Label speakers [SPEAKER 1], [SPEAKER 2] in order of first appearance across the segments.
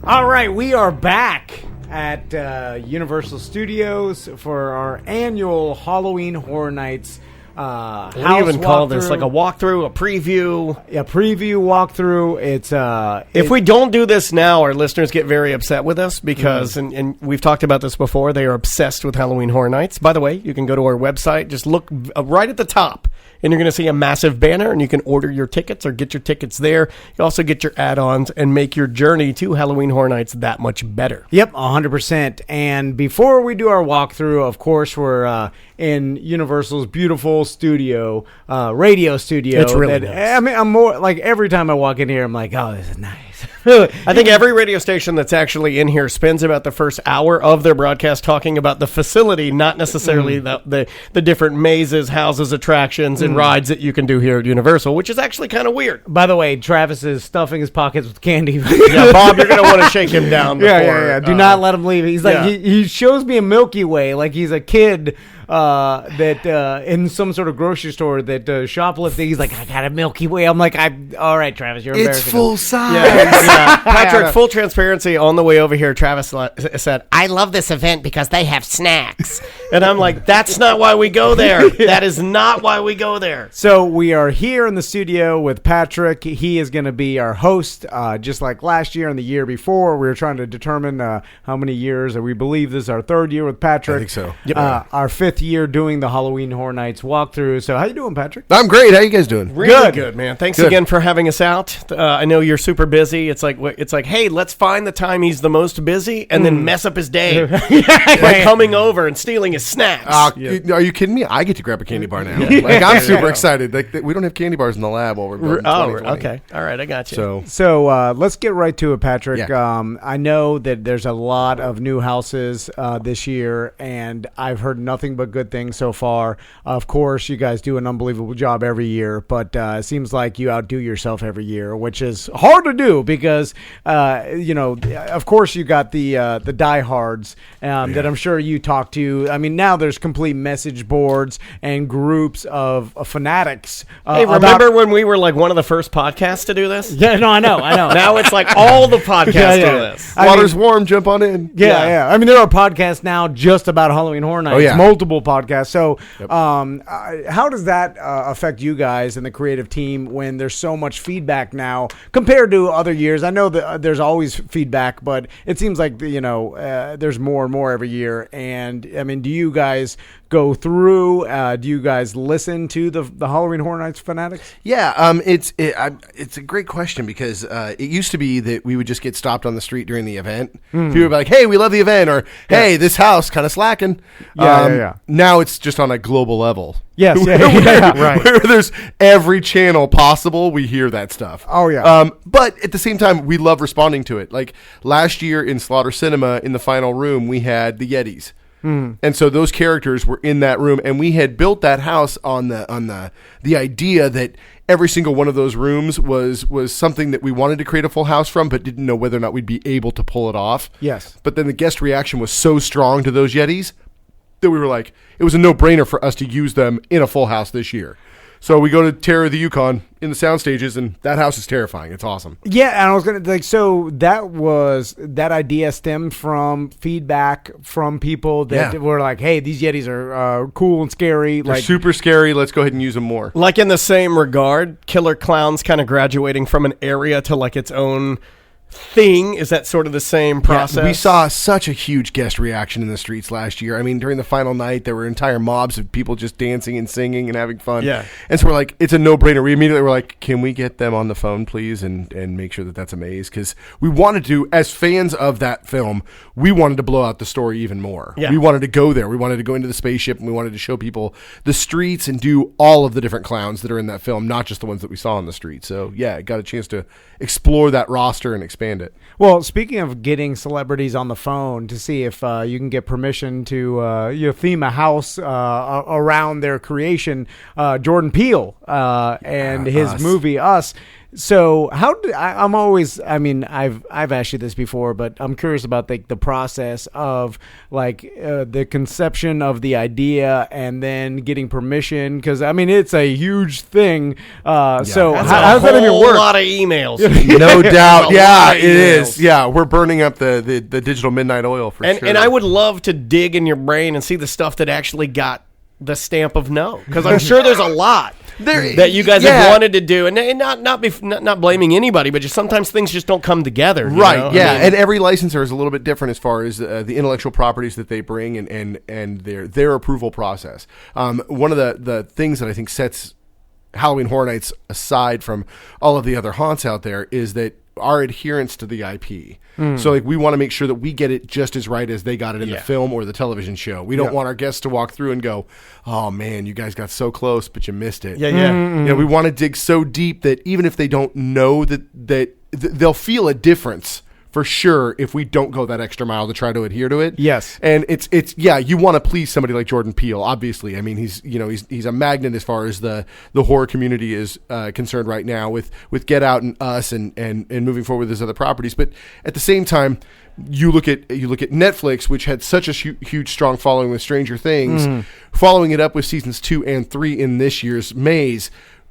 [SPEAKER 1] All right, we are back at Universal Studios for our annual Halloween Horror Nights.
[SPEAKER 2] We even call this like a walkthrough, a preview.
[SPEAKER 1] A preview walkthrough.
[SPEAKER 2] If we don't do this now, our listeners get very upset with us because, and we've talked about this before, they are obsessed with Halloween Horror Nights. By the way, you can go to our website, just look right at the top, and you're going to see a massive banner, and you can order your tickets or get your tickets there. You also get your add-ons and make your journey to Halloween Horror Nights that much better.
[SPEAKER 1] Yep, 100%. And before we do our walkthrough, of course, we're in Universal's beautiful studio, radio studio.
[SPEAKER 2] It's really nice.
[SPEAKER 1] I mean, I'm more like every time I walk in here, I'm like, oh, this is nice.
[SPEAKER 2] I think every radio station that's actually in here spends about the first hour of their broadcast talking about the facility, not necessarily the different mazes, houses, attractions, and rides that you can do here at Universal, which is actually kind of weird.
[SPEAKER 1] By the way, Travis is stuffing his pockets with candy.
[SPEAKER 2] Yeah, Bob, you're going to want to shake him down before.
[SPEAKER 1] Yeah. Do not let him leave. He's like, he shows me a Milky Way like he's a kid that in some sort of grocery store that shoplifting. He's like, I got a Milky Way. I'm like, all right, Travis, you're embarrassing.
[SPEAKER 3] It's full size.
[SPEAKER 2] Yeah. Patrick, full transparency, on the way over here, Travis said, I love this event because they have snacks. And I'm like, that's not why we go there. That is not why we go there.
[SPEAKER 1] So we are here in the studio with Patrick. He is going to be our host, just like last year and the year before. We were trying to determine how many years. We believe this is our third year with Patrick.
[SPEAKER 3] I think so.
[SPEAKER 1] Yep. Our fifth year doing the Halloween Horror Nights walkthrough. So how you doing, Patrick?
[SPEAKER 3] I'm great. How you guys doing?
[SPEAKER 2] Really good, man. Thanks again for having us out. I know you're super busy. It's like, hey, let's find the time he's the most busy and then mess up his day by coming over and stealing his snacks.
[SPEAKER 3] Are you kidding me? I get to grab a candy bar now. Like, I'm super excited. Like, we don't have candy bars in the lab while we're going.
[SPEAKER 2] Okay. All right, I got you.
[SPEAKER 1] So let's get right to it, Patrick.
[SPEAKER 3] Yeah.
[SPEAKER 1] I know that there's a lot of new houses this year, and I've heard nothing but good things so far. Of course, you guys do an unbelievable job every year, but it seems like you outdo yourself every year, which is hard to do because, of course, you got the diehards that I'm sure you talk to. I mean, now there's complete message boards and groups of fanatics.
[SPEAKER 2] Hey, remember when we were like one of the first podcasts to do this?
[SPEAKER 1] Yeah, no, I know.
[SPEAKER 2] Now it's like all the podcasts do this.
[SPEAKER 3] Water's warm, jump on in.
[SPEAKER 1] Yeah. I mean, there are podcasts now just about Halloween Horror Nights, multiple podcasts. So how does that affect you guys and the creative team when there's so much feedback now compared to other years? I know that there's always feedback, but it seems like, there's more and more every year. And, I mean, do you guys go through? Do you guys listen to the Halloween Horror Nights fanatics?
[SPEAKER 3] Yeah, it's a great question because it used to be that we would just get stopped on the street during the event. People would be like, hey, we love the event, or hey, this house kind of slacking. Now it's just on a global level.
[SPEAKER 1] Yes,
[SPEAKER 3] right. Where there's every channel possible, we hear that stuff.
[SPEAKER 1] Oh, yeah.
[SPEAKER 3] But at the same time, we love responding to it. Like last year in Slaughter Cinema, in the final room, we had the Yetis. And so those characters were in that room, and we had built that house on the idea that every single one of those rooms was something that we wanted to create a full house from, but didn't know whether or not we'd be able to pull it off.
[SPEAKER 1] Yes.
[SPEAKER 3] But then the guest reaction was so strong to those Yetis that we were like, it was a no-brainer for us to use them in a full house this year. So we go to Terror of the Yukon in the sound stages, and that house is terrifying. It's awesome.
[SPEAKER 1] Yeah, and I was gonna so that idea stemmed from feedback from people that were like, "Hey, these Yetis are cool and scary.
[SPEAKER 3] They're super scary. Let's go ahead and use them more."
[SPEAKER 2] Like in the same regard, Killer Clowns kind of graduating from an area to like its own thing. Is that sort of the same process?
[SPEAKER 3] We saw such a huge guest reaction in the streets last year. I mean, during the final night, there were entire mobs of people just dancing and singing and having fun.
[SPEAKER 2] Yeah.
[SPEAKER 3] And so we're like, it's a no-brainer. We immediately were like, can we get them on the phone, please, and make sure that that's a maze? Because we wanted to, as fans of that film, we wanted to blow out the story even more.
[SPEAKER 2] Yeah.
[SPEAKER 3] We wanted to go there. We wanted to go into the spaceship, and we wanted to show people the streets and do all of the different clowns that are in that film, not just the ones that we saw on the street. So, yeah, got a chance to explore that roster and expand it.
[SPEAKER 1] Well, speaking of getting celebrities on the phone to see if you can get permission to theme a house around their creation, Jordan Peele and his movie Us So how do I'm always, I mean, I've asked you this before, but I'm curious about the process of the conception of the idea and then getting permission, because I mean it's a huge thing. So how does that even work?
[SPEAKER 2] A lot of emails.
[SPEAKER 3] No doubt. Yeah,
[SPEAKER 2] lot of
[SPEAKER 3] it
[SPEAKER 2] emails.
[SPEAKER 3] is. Yeah, we're burning up the digital midnight oil for sure.
[SPEAKER 2] And I would love to dig in your brain and see the stuff that actually got the stamp of no, because I'm sure there's a lot that you guys have wanted to do, and not blaming anybody, but just sometimes things just don't come together.
[SPEAKER 3] Right?
[SPEAKER 2] You know?
[SPEAKER 3] Yeah,
[SPEAKER 2] I mean,
[SPEAKER 3] and every licensor is a little bit different as far as the intellectual properties that they bring and their approval process. One of the things that I think sets Halloween Horror Nights aside from all of the other haunts out there is that our adherence to the IP. So we want to make sure that we get it just as right as they got it in the film or the television show. We don't want our guests to walk through and go, "Oh man, you guys got so close, but you missed it."
[SPEAKER 2] Yeah.
[SPEAKER 3] You know, we want to dig so deep that even if they don't know that they'll feel a difference for sure if we don't go that extra mile to try to adhere to it.
[SPEAKER 1] Yes.
[SPEAKER 3] And it's you want to please somebody like Jordan Peele, obviously. I mean, he's a magnet as far as the horror community is concerned right now with Get Out and Us and moving forward with his other properties. But at the same time, you look at Netflix, which had such a huge strong following with Stranger Things, following it up with seasons 2 and 3 in this year's Maze.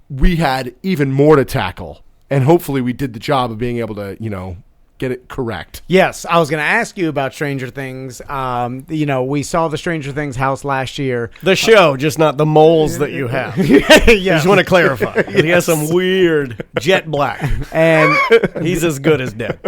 [SPEAKER 3] We had even more to tackle, and hopefully we did the job of being able to, get it correct.
[SPEAKER 1] Yes, I was going to ask you about Stranger Things. We saw the Stranger Things house last year.
[SPEAKER 2] the show, just not the moles that you have. I just want to clarify. He has some weird jet black,
[SPEAKER 1] And
[SPEAKER 2] he's as good as dead.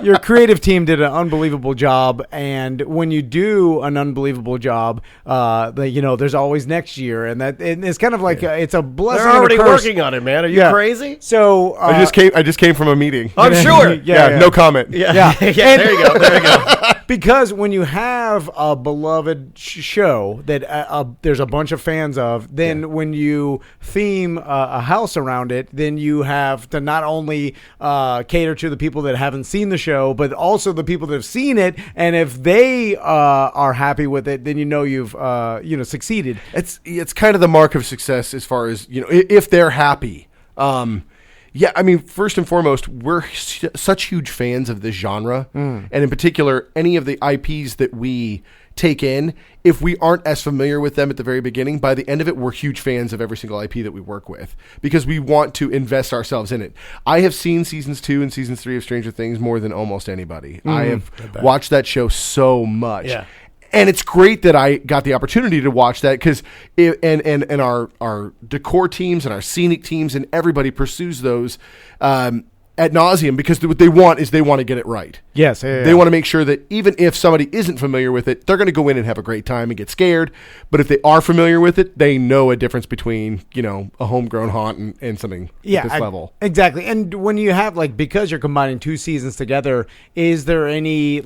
[SPEAKER 1] your creative team did an unbelievable job. And when you do an unbelievable job, there's always next year. And it's kind of like it's a blessing.
[SPEAKER 2] They're already
[SPEAKER 1] and a curse.
[SPEAKER 2] working on it, man. Are you crazy?
[SPEAKER 1] So
[SPEAKER 3] I just came from a meeting.
[SPEAKER 2] I'm sure.
[SPEAKER 3] No comment.
[SPEAKER 2] Yeah. There you go.
[SPEAKER 1] Because when you have a beloved show that there's a bunch of fans of, then when you theme a house around it, then you have to not only cater to the people that haven't seen the show, but also the people that have seen it. And if they are happy with it, then you've succeeded.
[SPEAKER 3] It's kind of the mark of success as far as if they're happy. Yeah, I mean, first and foremost, we're such huge fans of this genre, and in particular, any of the IPs that we take in. If we aren't as familiar with them at the very beginning, by the end of it, we're huge fans of every single IP that we work with because we want to invest ourselves in it. I have seen seasons 2 and seasons 3 of Stranger Things more than almost anybody. I have watched that show so much. Yeah. And it's great that I got the opportunity to watch that because and our decor teams and our scenic teams and everybody pursues those ad nauseum because what they want is they want to get it right.
[SPEAKER 1] Yes.
[SPEAKER 3] They want to make sure that even if somebody isn't familiar with it, they're going to go in and have a great time and get scared. But if they are familiar with it, they know a difference between, a homegrown haunt and something at this level.
[SPEAKER 1] Exactly. And when you have because you're combining 2 seasons together, is there any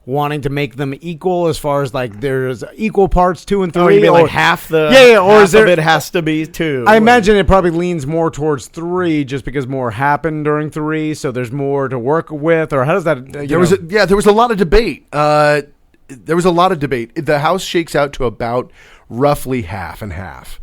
[SPEAKER 1] wanting to make them equal as far as there's equal parts 2 and 3?
[SPEAKER 2] Oh, you mean
[SPEAKER 1] or
[SPEAKER 2] half the
[SPEAKER 1] or
[SPEAKER 2] half
[SPEAKER 1] is there,
[SPEAKER 2] of it has to be 2?
[SPEAKER 1] I imagine it probably leans more towards 3 just because more happened during 3, so there's more to work with, or how does that
[SPEAKER 3] there was a lot of debate. The house shakes out to about roughly half and half.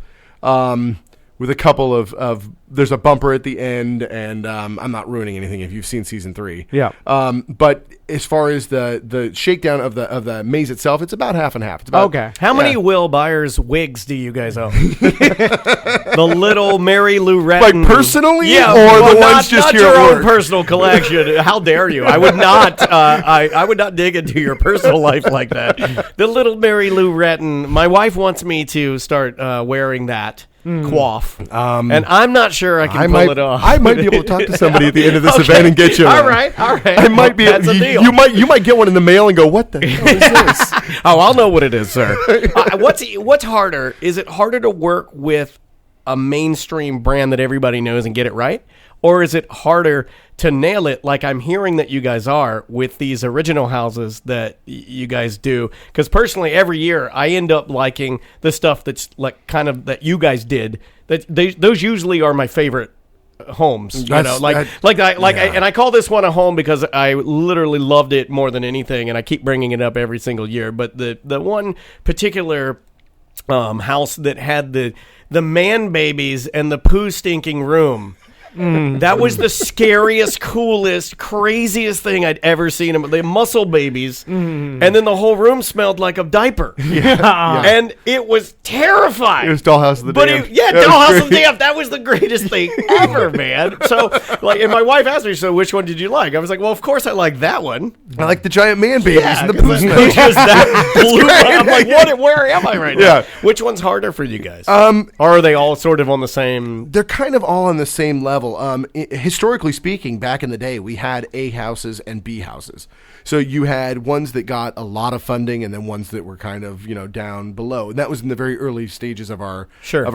[SPEAKER 3] With a couple of there's a bumper at the end, and I'm not ruining anything if you've seen season 3.
[SPEAKER 1] Yeah.
[SPEAKER 3] But as far as the shakedown of the maze itself, it's about half and half. It's about,
[SPEAKER 1] okay.
[SPEAKER 2] How many Will Byers wigs do you guys own? The little Mary Lou Retton,
[SPEAKER 3] personally,
[SPEAKER 2] yeah,
[SPEAKER 3] or the
[SPEAKER 2] not,
[SPEAKER 3] ones just
[SPEAKER 2] not
[SPEAKER 3] here
[SPEAKER 2] your
[SPEAKER 3] at
[SPEAKER 2] own
[SPEAKER 3] work?
[SPEAKER 2] personal collection. How dare you? I would not. I would not dig into your personal life like that. The little Mary Lou Retton. My wife wants me to start wearing that. Coif. And I'm not sure I can pull it off.
[SPEAKER 3] I might be able to talk to somebody at the end of this event and get you one.
[SPEAKER 2] All right.
[SPEAKER 3] I might be.
[SPEAKER 2] That's a deal.
[SPEAKER 3] You might get one in the mail and go, "What the hell is this?"
[SPEAKER 2] Oh, I'll know what it is, sir. What's harder? Is it harder to work with a mainstream brand that everybody knows and get it right? Or is it harder to nail it like I'm hearing that you guys are with these original houses that you guys do? Because personally, every year I end up liking the stuff that's kind of that you guys did. Those usually are my favorite homes. And I call this one a home because I literally loved it more than anything, and I keep bringing it up every single year. But the one particular house that had the man babies and the poo stinking room. That was the scariest, coolest, craziest thing I'd ever seen. The muscle babies, and then the whole room smelled like a diaper. And it was terrifying.
[SPEAKER 3] It was Dollhouse of the Damned.
[SPEAKER 2] Dollhouse of the Damned. That was the greatest thing ever, man. So, and my wife asked me, so which one did you like? I was like, well, of course I like that one.
[SPEAKER 3] I like the giant man babies and the poo smell.
[SPEAKER 2] That blew I'm like, where am I right now?
[SPEAKER 3] Yeah.
[SPEAKER 2] Which one's harder for you guys? Or are they all sort of on the same?
[SPEAKER 3] They're kind of all on the same level. Historically speaking, back in the day, we had A houses and B houses. So you had ones that got a lot of funding and then ones that were kind of, down below. And that was in the very early stages of our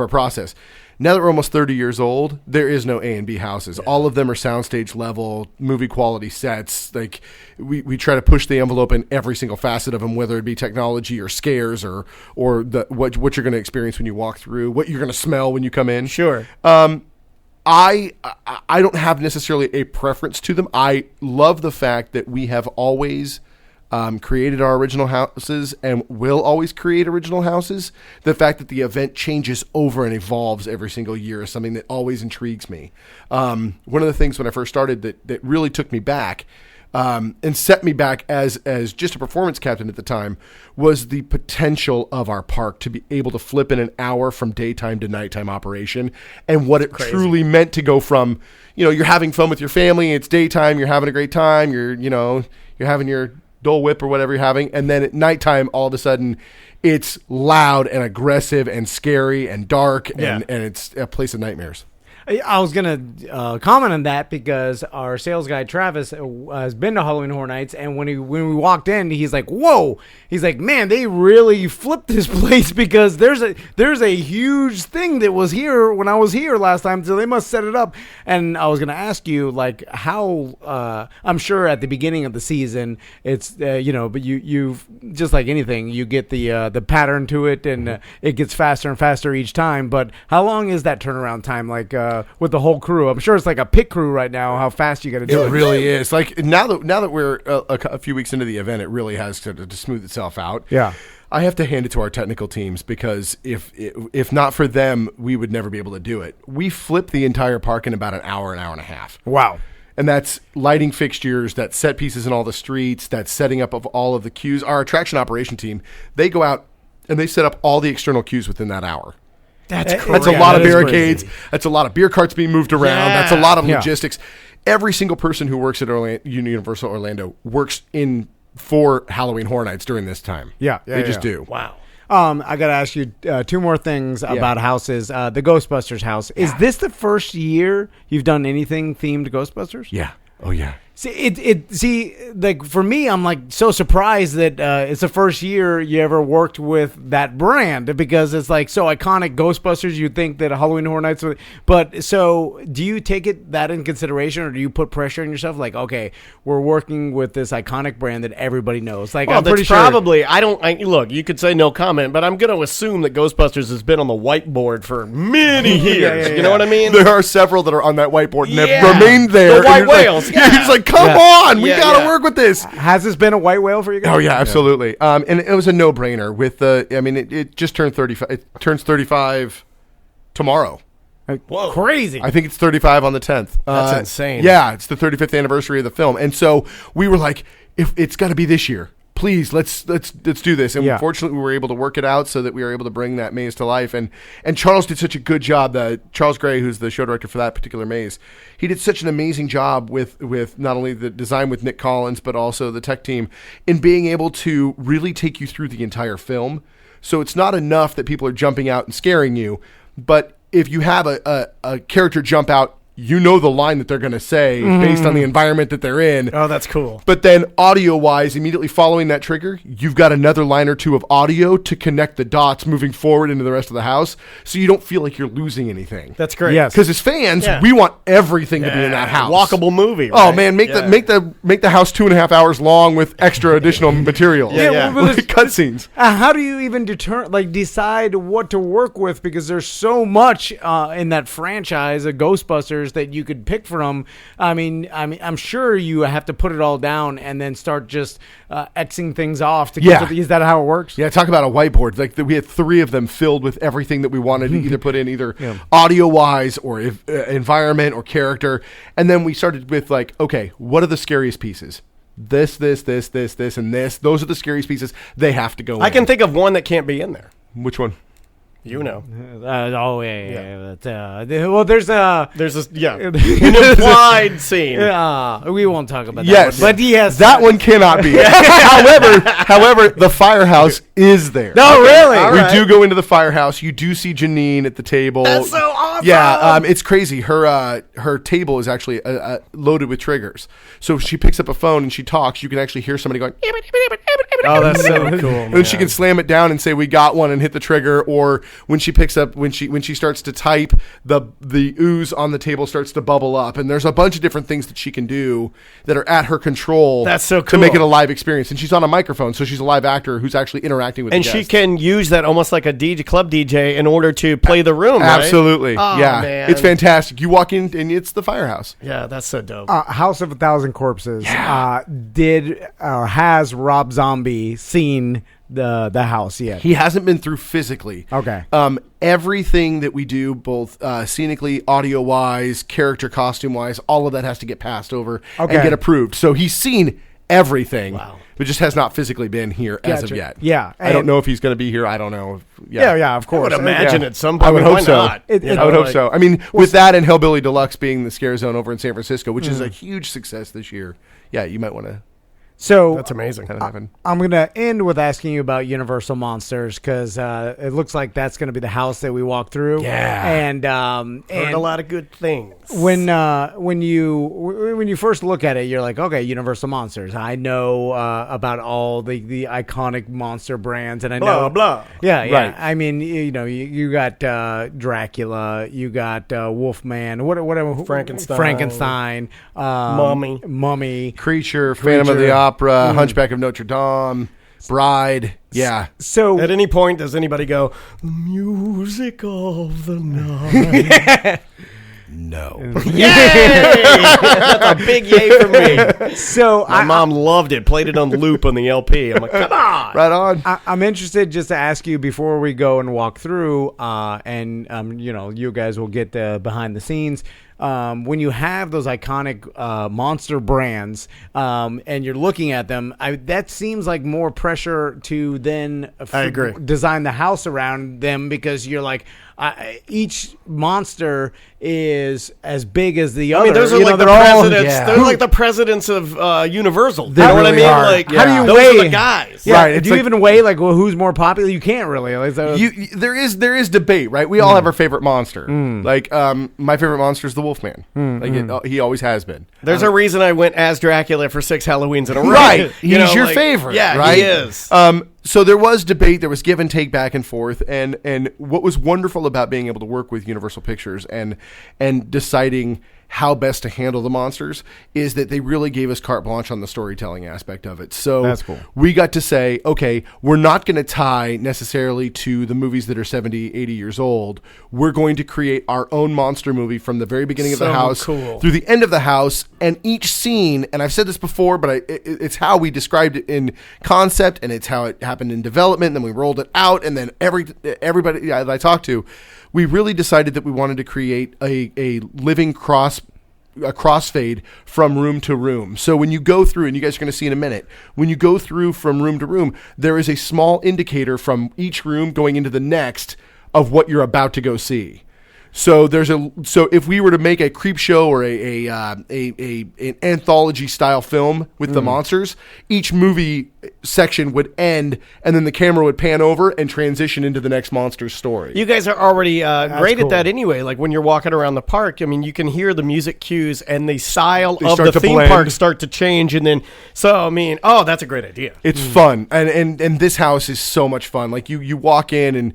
[SPEAKER 3] process. Now that we're almost 30 years old, there is no A and B houses. Yeah. All of them are soundstage level, movie quality sets. Like we try to push the envelope in every single facet of them, whether it be technology or scares or what you're going to experience when you walk through, what you're going to smell when you come in.
[SPEAKER 2] Sure.
[SPEAKER 3] I don't have necessarily a preference to them. I love the fact that we have always created our original houses and will always create original houses. The fact that the event changes over and evolves every single year is something that always intrigues me. One of the things when I first started that really took me back and set me back as just a performance captain at the time was the potential of our park to be able to flip in an hour from daytime to nighttime operation, and what it truly meant to go from, you're having fun with your family, it's daytime, you're having a great time, you're having your Dole Whip or whatever you're having, and then at nighttime all of a sudden it's loud and aggressive and scary and dark and it's a place of nightmares.
[SPEAKER 1] I was going to comment on that because our sales guy, Travis, has been to Halloween Horror Nights, and when we walked in, he's like, whoa. He's like, man, they really flipped this place because there's a huge thing that was here when I was here last time, so they must set it up. And I was going to ask you, like, how I'm sure at the beginning of the season, it's, but you've just like anything, you get the pattern to it, and it gets faster and faster each time. But how long is that turnaround time, like, with the whole crew? I'm sure it's like a pit crew right now, how fast you got to do it.
[SPEAKER 3] It really is. Like now that we're a few weeks into the event, it really has to smooth itself out.
[SPEAKER 1] Yeah.
[SPEAKER 3] I have to hand it to our technical teams because if not for them, we would never be able to do it. We flip the entire park in about an hour and a half.
[SPEAKER 1] Wow.
[SPEAKER 3] And that's lighting fixtures, that's set pieces in all the streets, that's setting up of all of the queues. Our attraction operation team, they go out and they set up all the external queues within that hour.
[SPEAKER 2] That's crazy.
[SPEAKER 3] That's a lot of barricades. That's a lot of beer carts being moved around. That's a lot of logistics. Every single person who works at Universal Orlando works for Halloween Horror Nights during this time. They just do.
[SPEAKER 2] Wow.
[SPEAKER 1] I got to ask you two more things about houses. The Ghostbusters house. Is this the first year you've done anything themed Ghostbusters?
[SPEAKER 3] Yeah. Oh, yeah.
[SPEAKER 1] See, like for me, I'm like so surprised that it's the first year you ever worked with that brand because it's like so iconic. Ghostbusters, you'd think that Halloween Horror Nights would, but so do you take that in consideration, or do you put pressure on yourself? Like, okay, we're working with this iconic brand that everybody knows. Like, I'm pretty sure.
[SPEAKER 2] Probably. Look, you could say no comment, but I'm going to assume that Ghostbusters has been on the whiteboard for many years. You know what I mean?
[SPEAKER 3] There are several that are on that whiteboard and have remained there.
[SPEAKER 2] The white whales.
[SPEAKER 3] You're just like, come on, we got to work with this.
[SPEAKER 1] Has this been a white whale for you guys?
[SPEAKER 3] Oh, yeah, absolutely. And it was a no-brainer with it just turned 35. It turns 35 tomorrow.
[SPEAKER 1] Whoa. Crazy.
[SPEAKER 3] I think it's 35 on the 10th.
[SPEAKER 2] That's insane.
[SPEAKER 3] Yeah, it's the 35th anniversary of the film. And so we were like, if it's got to be this year. Please, let's do this. And fortunately, we were able to work it out so that we were able to bring that maze to life. And Charles did such a good job. Charles Gray, who's the show director for that particular maze, he did such an amazing job with not only the design with Nick Collins, but also the tech team in being able to really take you through the entire film. So it's not enough that people are jumping out and scaring you, but if you have a character jump out, you know the line that they're going to say based on the environment that they're in.
[SPEAKER 2] Oh, that's cool.
[SPEAKER 3] But then audio-wise, immediately following that trigger, you've got another line or two of audio to connect the dots moving forward into the rest of the house, so you don't feel like you're losing anything.
[SPEAKER 2] That's great.
[SPEAKER 1] Yes.
[SPEAKER 3] Because as fans, we want everything to be in that house.
[SPEAKER 2] Walkable movie.
[SPEAKER 3] Right? Oh man, make the house 2.5 hours long with extra additional material. Like cutscenes.
[SPEAKER 1] How do you even decide what to work with? Because there's so much in that franchise of Ghostbusters monsters that you could pick from. I mean, I'm sure you have to put it all down and then start just Xing things off. Is that how it works?
[SPEAKER 3] Yeah, talk about a whiteboard. Like we had 3 of them filled with everything that we wanted to either put in audio-wise or environment or character. And then we started with like, okay, what are the scariest pieces? This, and this. Those are the scariest pieces. They have to go in.
[SPEAKER 2] I can think of one that can't be in there.
[SPEAKER 3] Which one?
[SPEAKER 2] You know.
[SPEAKER 1] Well, there's an
[SPEAKER 2] implied scene.
[SPEAKER 1] We won't talk about that.
[SPEAKER 3] Yes,
[SPEAKER 1] one, but yes,
[SPEAKER 3] that one cannot be. however, the firehouse is there.
[SPEAKER 1] No, really.
[SPEAKER 3] We do go into the firehouse. You do see Janine at the table.
[SPEAKER 2] That's so awesome.
[SPEAKER 3] Yeah, it's crazy. Her table is actually loaded with triggers. So if she picks up a phone and she talks, you can actually hear somebody going.
[SPEAKER 2] Oh, that's so cool.
[SPEAKER 3] And then she can slam it down and say, "We got one," and hit the trigger. Or when she picks up, when she starts to type, the ooze on the table starts to bubble up. And there's a bunch of different things that she can do that are at her control.
[SPEAKER 2] That's so cool.
[SPEAKER 3] To make it a live experience. And she's on a microphone, so she's a live actor who's actually interacting with.
[SPEAKER 2] And
[SPEAKER 3] the
[SPEAKER 2] she
[SPEAKER 3] guests.
[SPEAKER 2] can use that almost like a club DJ in order to play the room.
[SPEAKER 3] Absolutely,
[SPEAKER 2] right?
[SPEAKER 3] yeah,
[SPEAKER 2] man.
[SPEAKER 3] it's fantastic. You walk in and it's the firehouse.
[SPEAKER 2] Yeah, that's so dope.
[SPEAKER 1] House of a Thousand Corpses. Has Rob Zombie seen the house yet?
[SPEAKER 3] He hasn't been through physically.
[SPEAKER 1] Okay.
[SPEAKER 3] Everything that we do, both scenically, audio-wise, character costume-wise, all of that has to get passed over and get approved. So he's seen everything.
[SPEAKER 2] Wow.
[SPEAKER 3] But just has not physically been here as of yet.
[SPEAKER 1] Yeah.
[SPEAKER 3] I don't know if he's going to be here. I don't know.
[SPEAKER 1] Yeah, of course.
[SPEAKER 2] I would imagine at some point.
[SPEAKER 3] I would hope
[SPEAKER 2] why
[SPEAKER 3] so.
[SPEAKER 2] not?
[SPEAKER 3] I would hope so. I mean, with that and Hellbilly Deluxe being the Scare Zone over in San Francisco, which is a huge success this year. Yeah, you might want to.
[SPEAKER 1] So
[SPEAKER 2] that's amazing.
[SPEAKER 1] I'm going to end with asking you about Universal Monsters because it looks like that's going to be the house that we walk through.
[SPEAKER 2] Yeah,
[SPEAKER 1] and
[SPEAKER 2] heard a lot of good things.
[SPEAKER 1] When you first look at it, you're like, okay, Universal Monsters. I know about all the iconic monster brands, and I know
[SPEAKER 2] blah.
[SPEAKER 1] Yeah.
[SPEAKER 3] Right.
[SPEAKER 1] I mean, you got Dracula, you got Wolfman, whatever, Frankenstein, Mummy,
[SPEAKER 3] Creature, Phantom of the Opera, Hunchback of Notre Dame, Bride. Yeah.
[SPEAKER 1] So
[SPEAKER 2] at any point, does anybody go, music of the night?
[SPEAKER 3] No.
[SPEAKER 2] Yay! That's a big yay for me.
[SPEAKER 1] So
[SPEAKER 2] my mom loved it. Played it on loop on the LP. I'm like, come on.
[SPEAKER 3] Right on.
[SPEAKER 1] I'm interested just to ask you before we go and walk through, and you guys will get behind the scenes. When you have those iconic monster brands and you're looking at them, that seems like more pressure to then
[SPEAKER 2] I agree.
[SPEAKER 1] Design the house around them because you're like, each monster is as big as the other.
[SPEAKER 2] I mean, those are like the presidents. They're like the presidents of Universal. You know what I mean?
[SPEAKER 1] Are.
[SPEAKER 2] Like,
[SPEAKER 1] how do you
[SPEAKER 2] those
[SPEAKER 1] weigh
[SPEAKER 2] are the guys?
[SPEAKER 1] Yeah.
[SPEAKER 3] Right.
[SPEAKER 1] Do you even weigh like who's more popular? You can't really.
[SPEAKER 3] There is debate, right? We all have our favorite monster. Like my favorite monster is the Wolfman. He always has been.
[SPEAKER 2] There's a reason I went as Dracula for 6 Halloweens in a row.
[SPEAKER 3] Right. He's your favorite.
[SPEAKER 2] Yeah,
[SPEAKER 3] right?
[SPEAKER 2] he is.
[SPEAKER 3] So there was debate, there was give and take back and forth, and what was wonderful about being able to work with Universal Pictures and deciding how best to handle the monsters is that they really gave us carte blanche on the storytelling aspect of it. So
[SPEAKER 1] that's cool.
[SPEAKER 3] We got to say, okay, we're not going to tie necessarily to the movies that are 70, 80 years old. We're going to create our own monster movie from the very beginning of the house through the end of the house, and each scene, and I've said this before, but it's how we described it in concept, and it's how it happened in development, and then we rolled it out, and then everybody that I talked to, we really decided that we wanted to create a living crossfade from room to room. So when you go through, and you guys are going to see in a minute, when you go through from room to room, there is a small indicator from each room going into the next of what you're about to go see. So if we were to make a creep show or an anthology style film with the monsters, each movie section would end, and then the camera would pan over and transition into the next monster's story.
[SPEAKER 2] You guys are already great at that anyway. Like when you're walking around the park, I mean, you can hear the music cues and the style of the theme park start to change, and then that's a great idea.
[SPEAKER 3] It's fun, and this house is so much fun. Like you walk in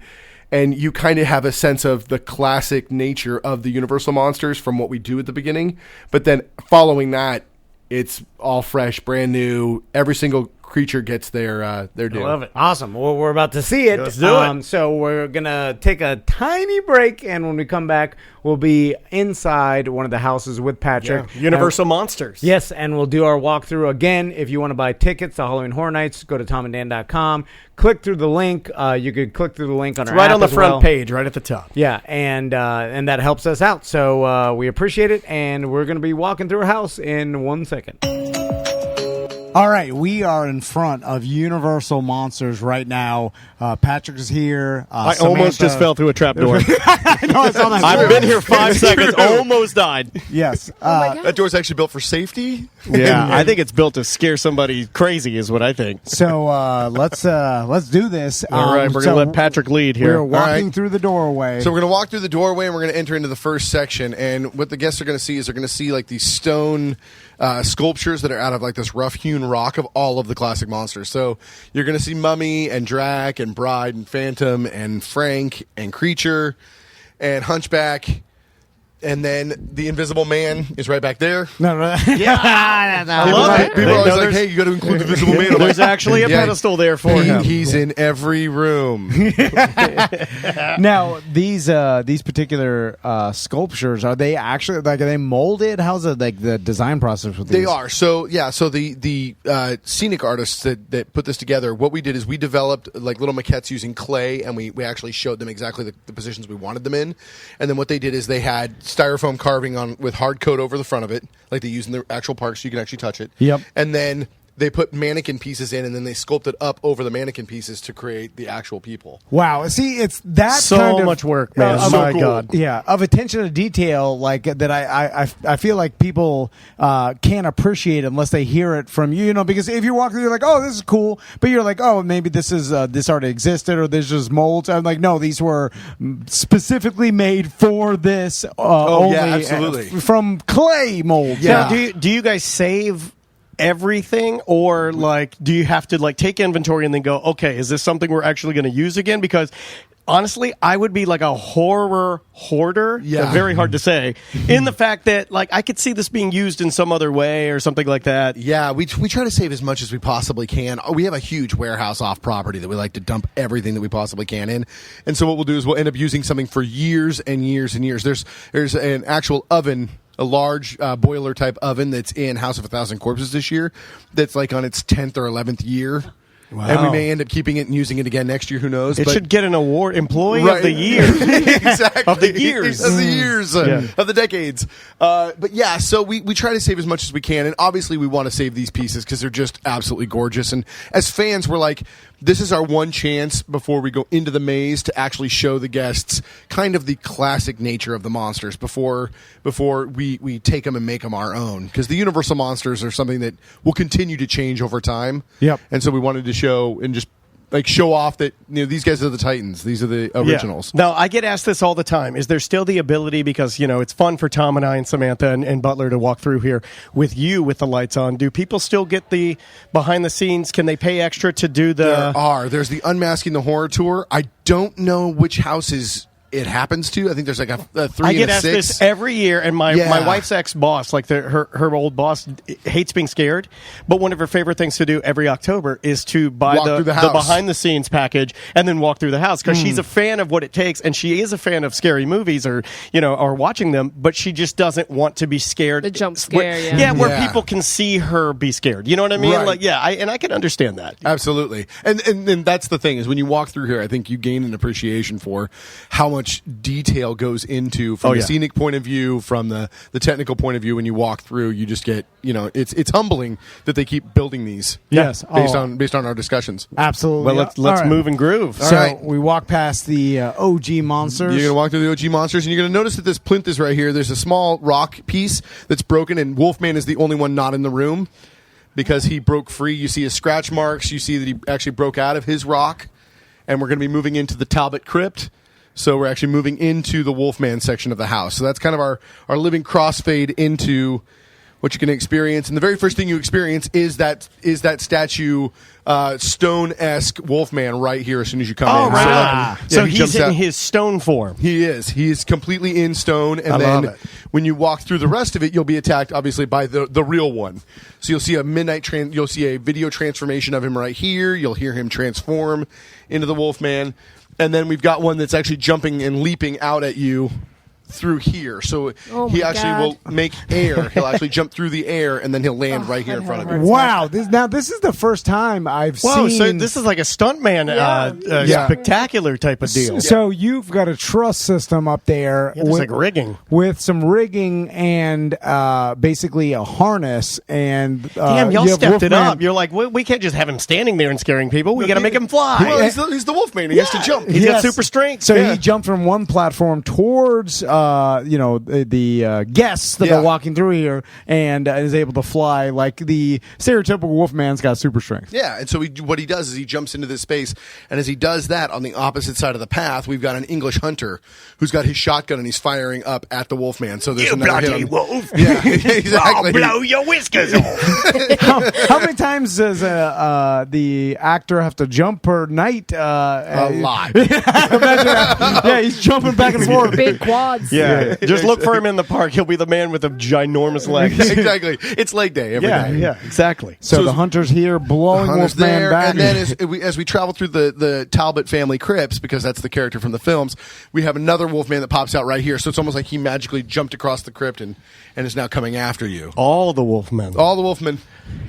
[SPEAKER 3] and you kind of have a sense of the classic nature of the Universal monsters from what we do at the beginning. But then following that, it's all fresh, brand new. Every single creature gets their due.
[SPEAKER 2] I love it.
[SPEAKER 1] Awesome. Well, we're about to see it.
[SPEAKER 2] Let's do it.
[SPEAKER 1] So we're going to take a tiny break, and when we come back, we'll be inside one of the houses with Patrick.
[SPEAKER 2] Yeah. Universal Monsters.
[SPEAKER 1] Yes, and we'll do our walkthrough again. If you want to buy tickets to Halloween Horror Nights, go to tomandan.com. Click through the link. You could click through the link on our
[SPEAKER 2] right
[SPEAKER 1] app
[SPEAKER 2] on the
[SPEAKER 1] as
[SPEAKER 2] front
[SPEAKER 1] well.
[SPEAKER 2] page, right at the top.
[SPEAKER 1] Yeah, and that helps us out. So we appreciate it, and we're going to be walking through a house in 1 second. All right, we are in front of Universal Monsters right now. Patrick is here.
[SPEAKER 4] I almost just fell through a trap door.
[SPEAKER 1] I've
[SPEAKER 4] been here 5 seconds, almost died.
[SPEAKER 1] Yes.
[SPEAKER 3] That door's actually built for safety.
[SPEAKER 4] Yeah, I think it's built to scare somebody crazy is what I think.
[SPEAKER 1] So let's do this.
[SPEAKER 4] All right, we're going to let Patrick lead here.
[SPEAKER 1] We're walking through the doorway.
[SPEAKER 3] So we're going to walk through the doorway, and we're going to enter into the first section. And what the guests are going to see is they're going to see like these stone sculptures that are out of like this rough-hewn rock of all of the classic monsters. So you're going to see Mummy and Drac and Bride and Phantom and Frank and Creature and Hunchback. And then the Invisible Man is right back there.
[SPEAKER 1] No.
[SPEAKER 3] Yeah.
[SPEAKER 4] I love it.
[SPEAKER 3] People are always like, hey, you got to include the Invisible Man. I'm
[SPEAKER 4] There's
[SPEAKER 3] like,
[SPEAKER 4] actually a pedestal there for him.
[SPEAKER 3] He's in every room.
[SPEAKER 1] Now, these particular sculptures, are they actually are they molded? How's it like the design process with these?
[SPEAKER 3] They are. So yeah. So the scenic artists that put this together, what we did is we developed like little maquettes using clay, and we actually showed them exactly the positions we wanted them in. And then what they did is they had styrofoam carving on with hard coat over the front of it, like they use in the actual parks, so you can actually touch it.
[SPEAKER 1] Yep.
[SPEAKER 3] And then they put mannequin pieces in, and then they sculpted up over the mannequin pieces to create the actual people.
[SPEAKER 1] Wow. See, it's that
[SPEAKER 4] So
[SPEAKER 1] kind of
[SPEAKER 4] much work, man. My God.
[SPEAKER 1] Yeah, of attention to detail like that. I feel like people can't appreciate unless they hear it from you. You know, because if you're walking, you're like, oh, this is cool, but you're like, oh, maybe this is this already existed, or there's just molds. I'm like, no, these were specifically made for this. Only,
[SPEAKER 3] absolutely.
[SPEAKER 1] From clay molds.
[SPEAKER 4] Now, do you guys save everything, or like do you have to like take inventory and then go, okay, is this something we're actually going to use again? Because honestly, I would be like a horror hoarder.
[SPEAKER 3] Yeah.
[SPEAKER 4] Very hard to say. In the fact that like I could see this being used in some other way or something like that.
[SPEAKER 3] Yeah, we try to save as much as we possibly can. We have a huge warehouse off property that we like to dump everything that we possibly can in. And so what we'll do is we'll end up using something for years and years and years. There's an actual oven, a large boiler type oven that's in House of 1,000 Corpses this year that's like on its 10th or 11th year. Wow. And we may end up keeping it and using it again next year. Who knows?
[SPEAKER 4] It should get an award, Employee of the Year.
[SPEAKER 3] Exactly.
[SPEAKER 4] Of the years.
[SPEAKER 3] Of the years. Of the decades. But yeah, so we try to save as much as we can. And obviously we want to save these pieces because they're just absolutely gorgeous. And as fans, we're like, this is our one chance before we go into the maze to actually show the guests kind of the classic nature of the monsters before we take them and make them our own. Because the Universal Monsters are something that will continue to change over time.
[SPEAKER 1] Yep.
[SPEAKER 3] And so we wanted to show and just like show off that these guys are the Titans. These are the originals.
[SPEAKER 4] Yeah. Now, I get asked this all the time. Is there still the ability, because it's fun for Tom and I and Samantha and Butler to walk through here with you with the lights on. Do people still get the behind the scenes? Can they pay extra to do the...
[SPEAKER 3] There's the Unmasking the Horror Tour. I don't know which houses it happens to. I think there's like a 3 and a 6.
[SPEAKER 4] I get asked this every year, and my wife's ex-boss, like her old boss, hates being scared, but one of her favorite things to do every October is to buy the behind-the-scenes package and then walk through the house, because she's a fan of what it takes, and she is a fan of scary movies or watching them, but she just doesn't want to be scared.
[SPEAKER 5] The jump scare,
[SPEAKER 4] where people can see her be scared. You know what I mean?
[SPEAKER 3] Right.
[SPEAKER 4] Like, I can understand that.
[SPEAKER 3] Absolutely. And that's the thing, is when you walk through here, I think you gain an appreciation for how much detail goes into from the scenic point of view, from the technical point of view. When you walk through, you just get, it's humbling that they keep building these.
[SPEAKER 1] Yes.
[SPEAKER 3] Based on our discussions.
[SPEAKER 1] Absolutely.
[SPEAKER 4] Well, let's move and groove.
[SPEAKER 1] So we walk past the OG monsters.
[SPEAKER 3] You're going to walk through the OG monsters, and you're going to notice that this plinth is right here. There's a small rock piece that's broken, and Wolfman is the only one not in the room because he broke free. You see his scratch marks. You see that he actually broke out of his rock, and we're going to be moving into the Talbot Crypt. So we're actually moving into the Wolfman section of the house. So that's kind of our living crossfade into what you can experience. And the very first thing you experience is that statue, stone-esque Wolfman right here as soon as you come in.
[SPEAKER 4] Right. So he's in his stone form.
[SPEAKER 3] He is. He is completely in stone. And then When you walk through the rest of it, you'll be attacked, obviously, by the real one. So you'll see you'll see a video transformation of him right here. You'll hear him transform into the Wolfman. And then we've got one that's actually jumping and leaping out at you through here. So he actually will make air. He'll actually jump through the air, and then he'll land right here in front of you.
[SPEAKER 1] Wow. This is the first time I've seen...
[SPEAKER 4] So this is like a stuntman spectacular type of deal.
[SPEAKER 1] So you've got a truss system up there.
[SPEAKER 4] It's like rigging.
[SPEAKER 1] With some rigging and basically a harness. And
[SPEAKER 4] damn, y'all stepped it up. You're like, we can't just have him standing there and scaring people. We got to make him fly.
[SPEAKER 3] Well, he's the Wolfman. He has to jump.
[SPEAKER 4] He's got super strength.
[SPEAKER 1] So he jumped from one platform towards... the guests that are walking through here, and is able to fly like the stereotypical Wolfman's got super strength.
[SPEAKER 3] Yeah, and so what he does is he jumps into this space, and as he does that, on the opposite side of the path, we've got an English hunter who's got his shotgun, and he's firing up at the Wolfman. So there's another hit.
[SPEAKER 2] wolf!
[SPEAKER 3] Yeah, exactly.
[SPEAKER 2] I'll blow your whiskers off.
[SPEAKER 1] How many times does the actor have to jump per night?
[SPEAKER 3] A lot.
[SPEAKER 1] Imagine that. Yeah, he's jumping back and forth.
[SPEAKER 5] Big quads.
[SPEAKER 4] Yeah, just look for him in the park. He'll be the man with the ginormous legs.
[SPEAKER 3] Exactly. It's leg day every day.
[SPEAKER 4] Yeah, exactly.
[SPEAKER 1] So the hunter's here blowing Wolfman back.
[SPEAKER 3] And then as we travel through the Talbot family crypts, because that's the character from the films, we have another Wolfman that pops out right here. So it's almost like he magically jumped across the crypt and is now coming after you.
[SPEAKER 4] All the Wolfmen.
[SPEAKER 3] All the Wolfmen.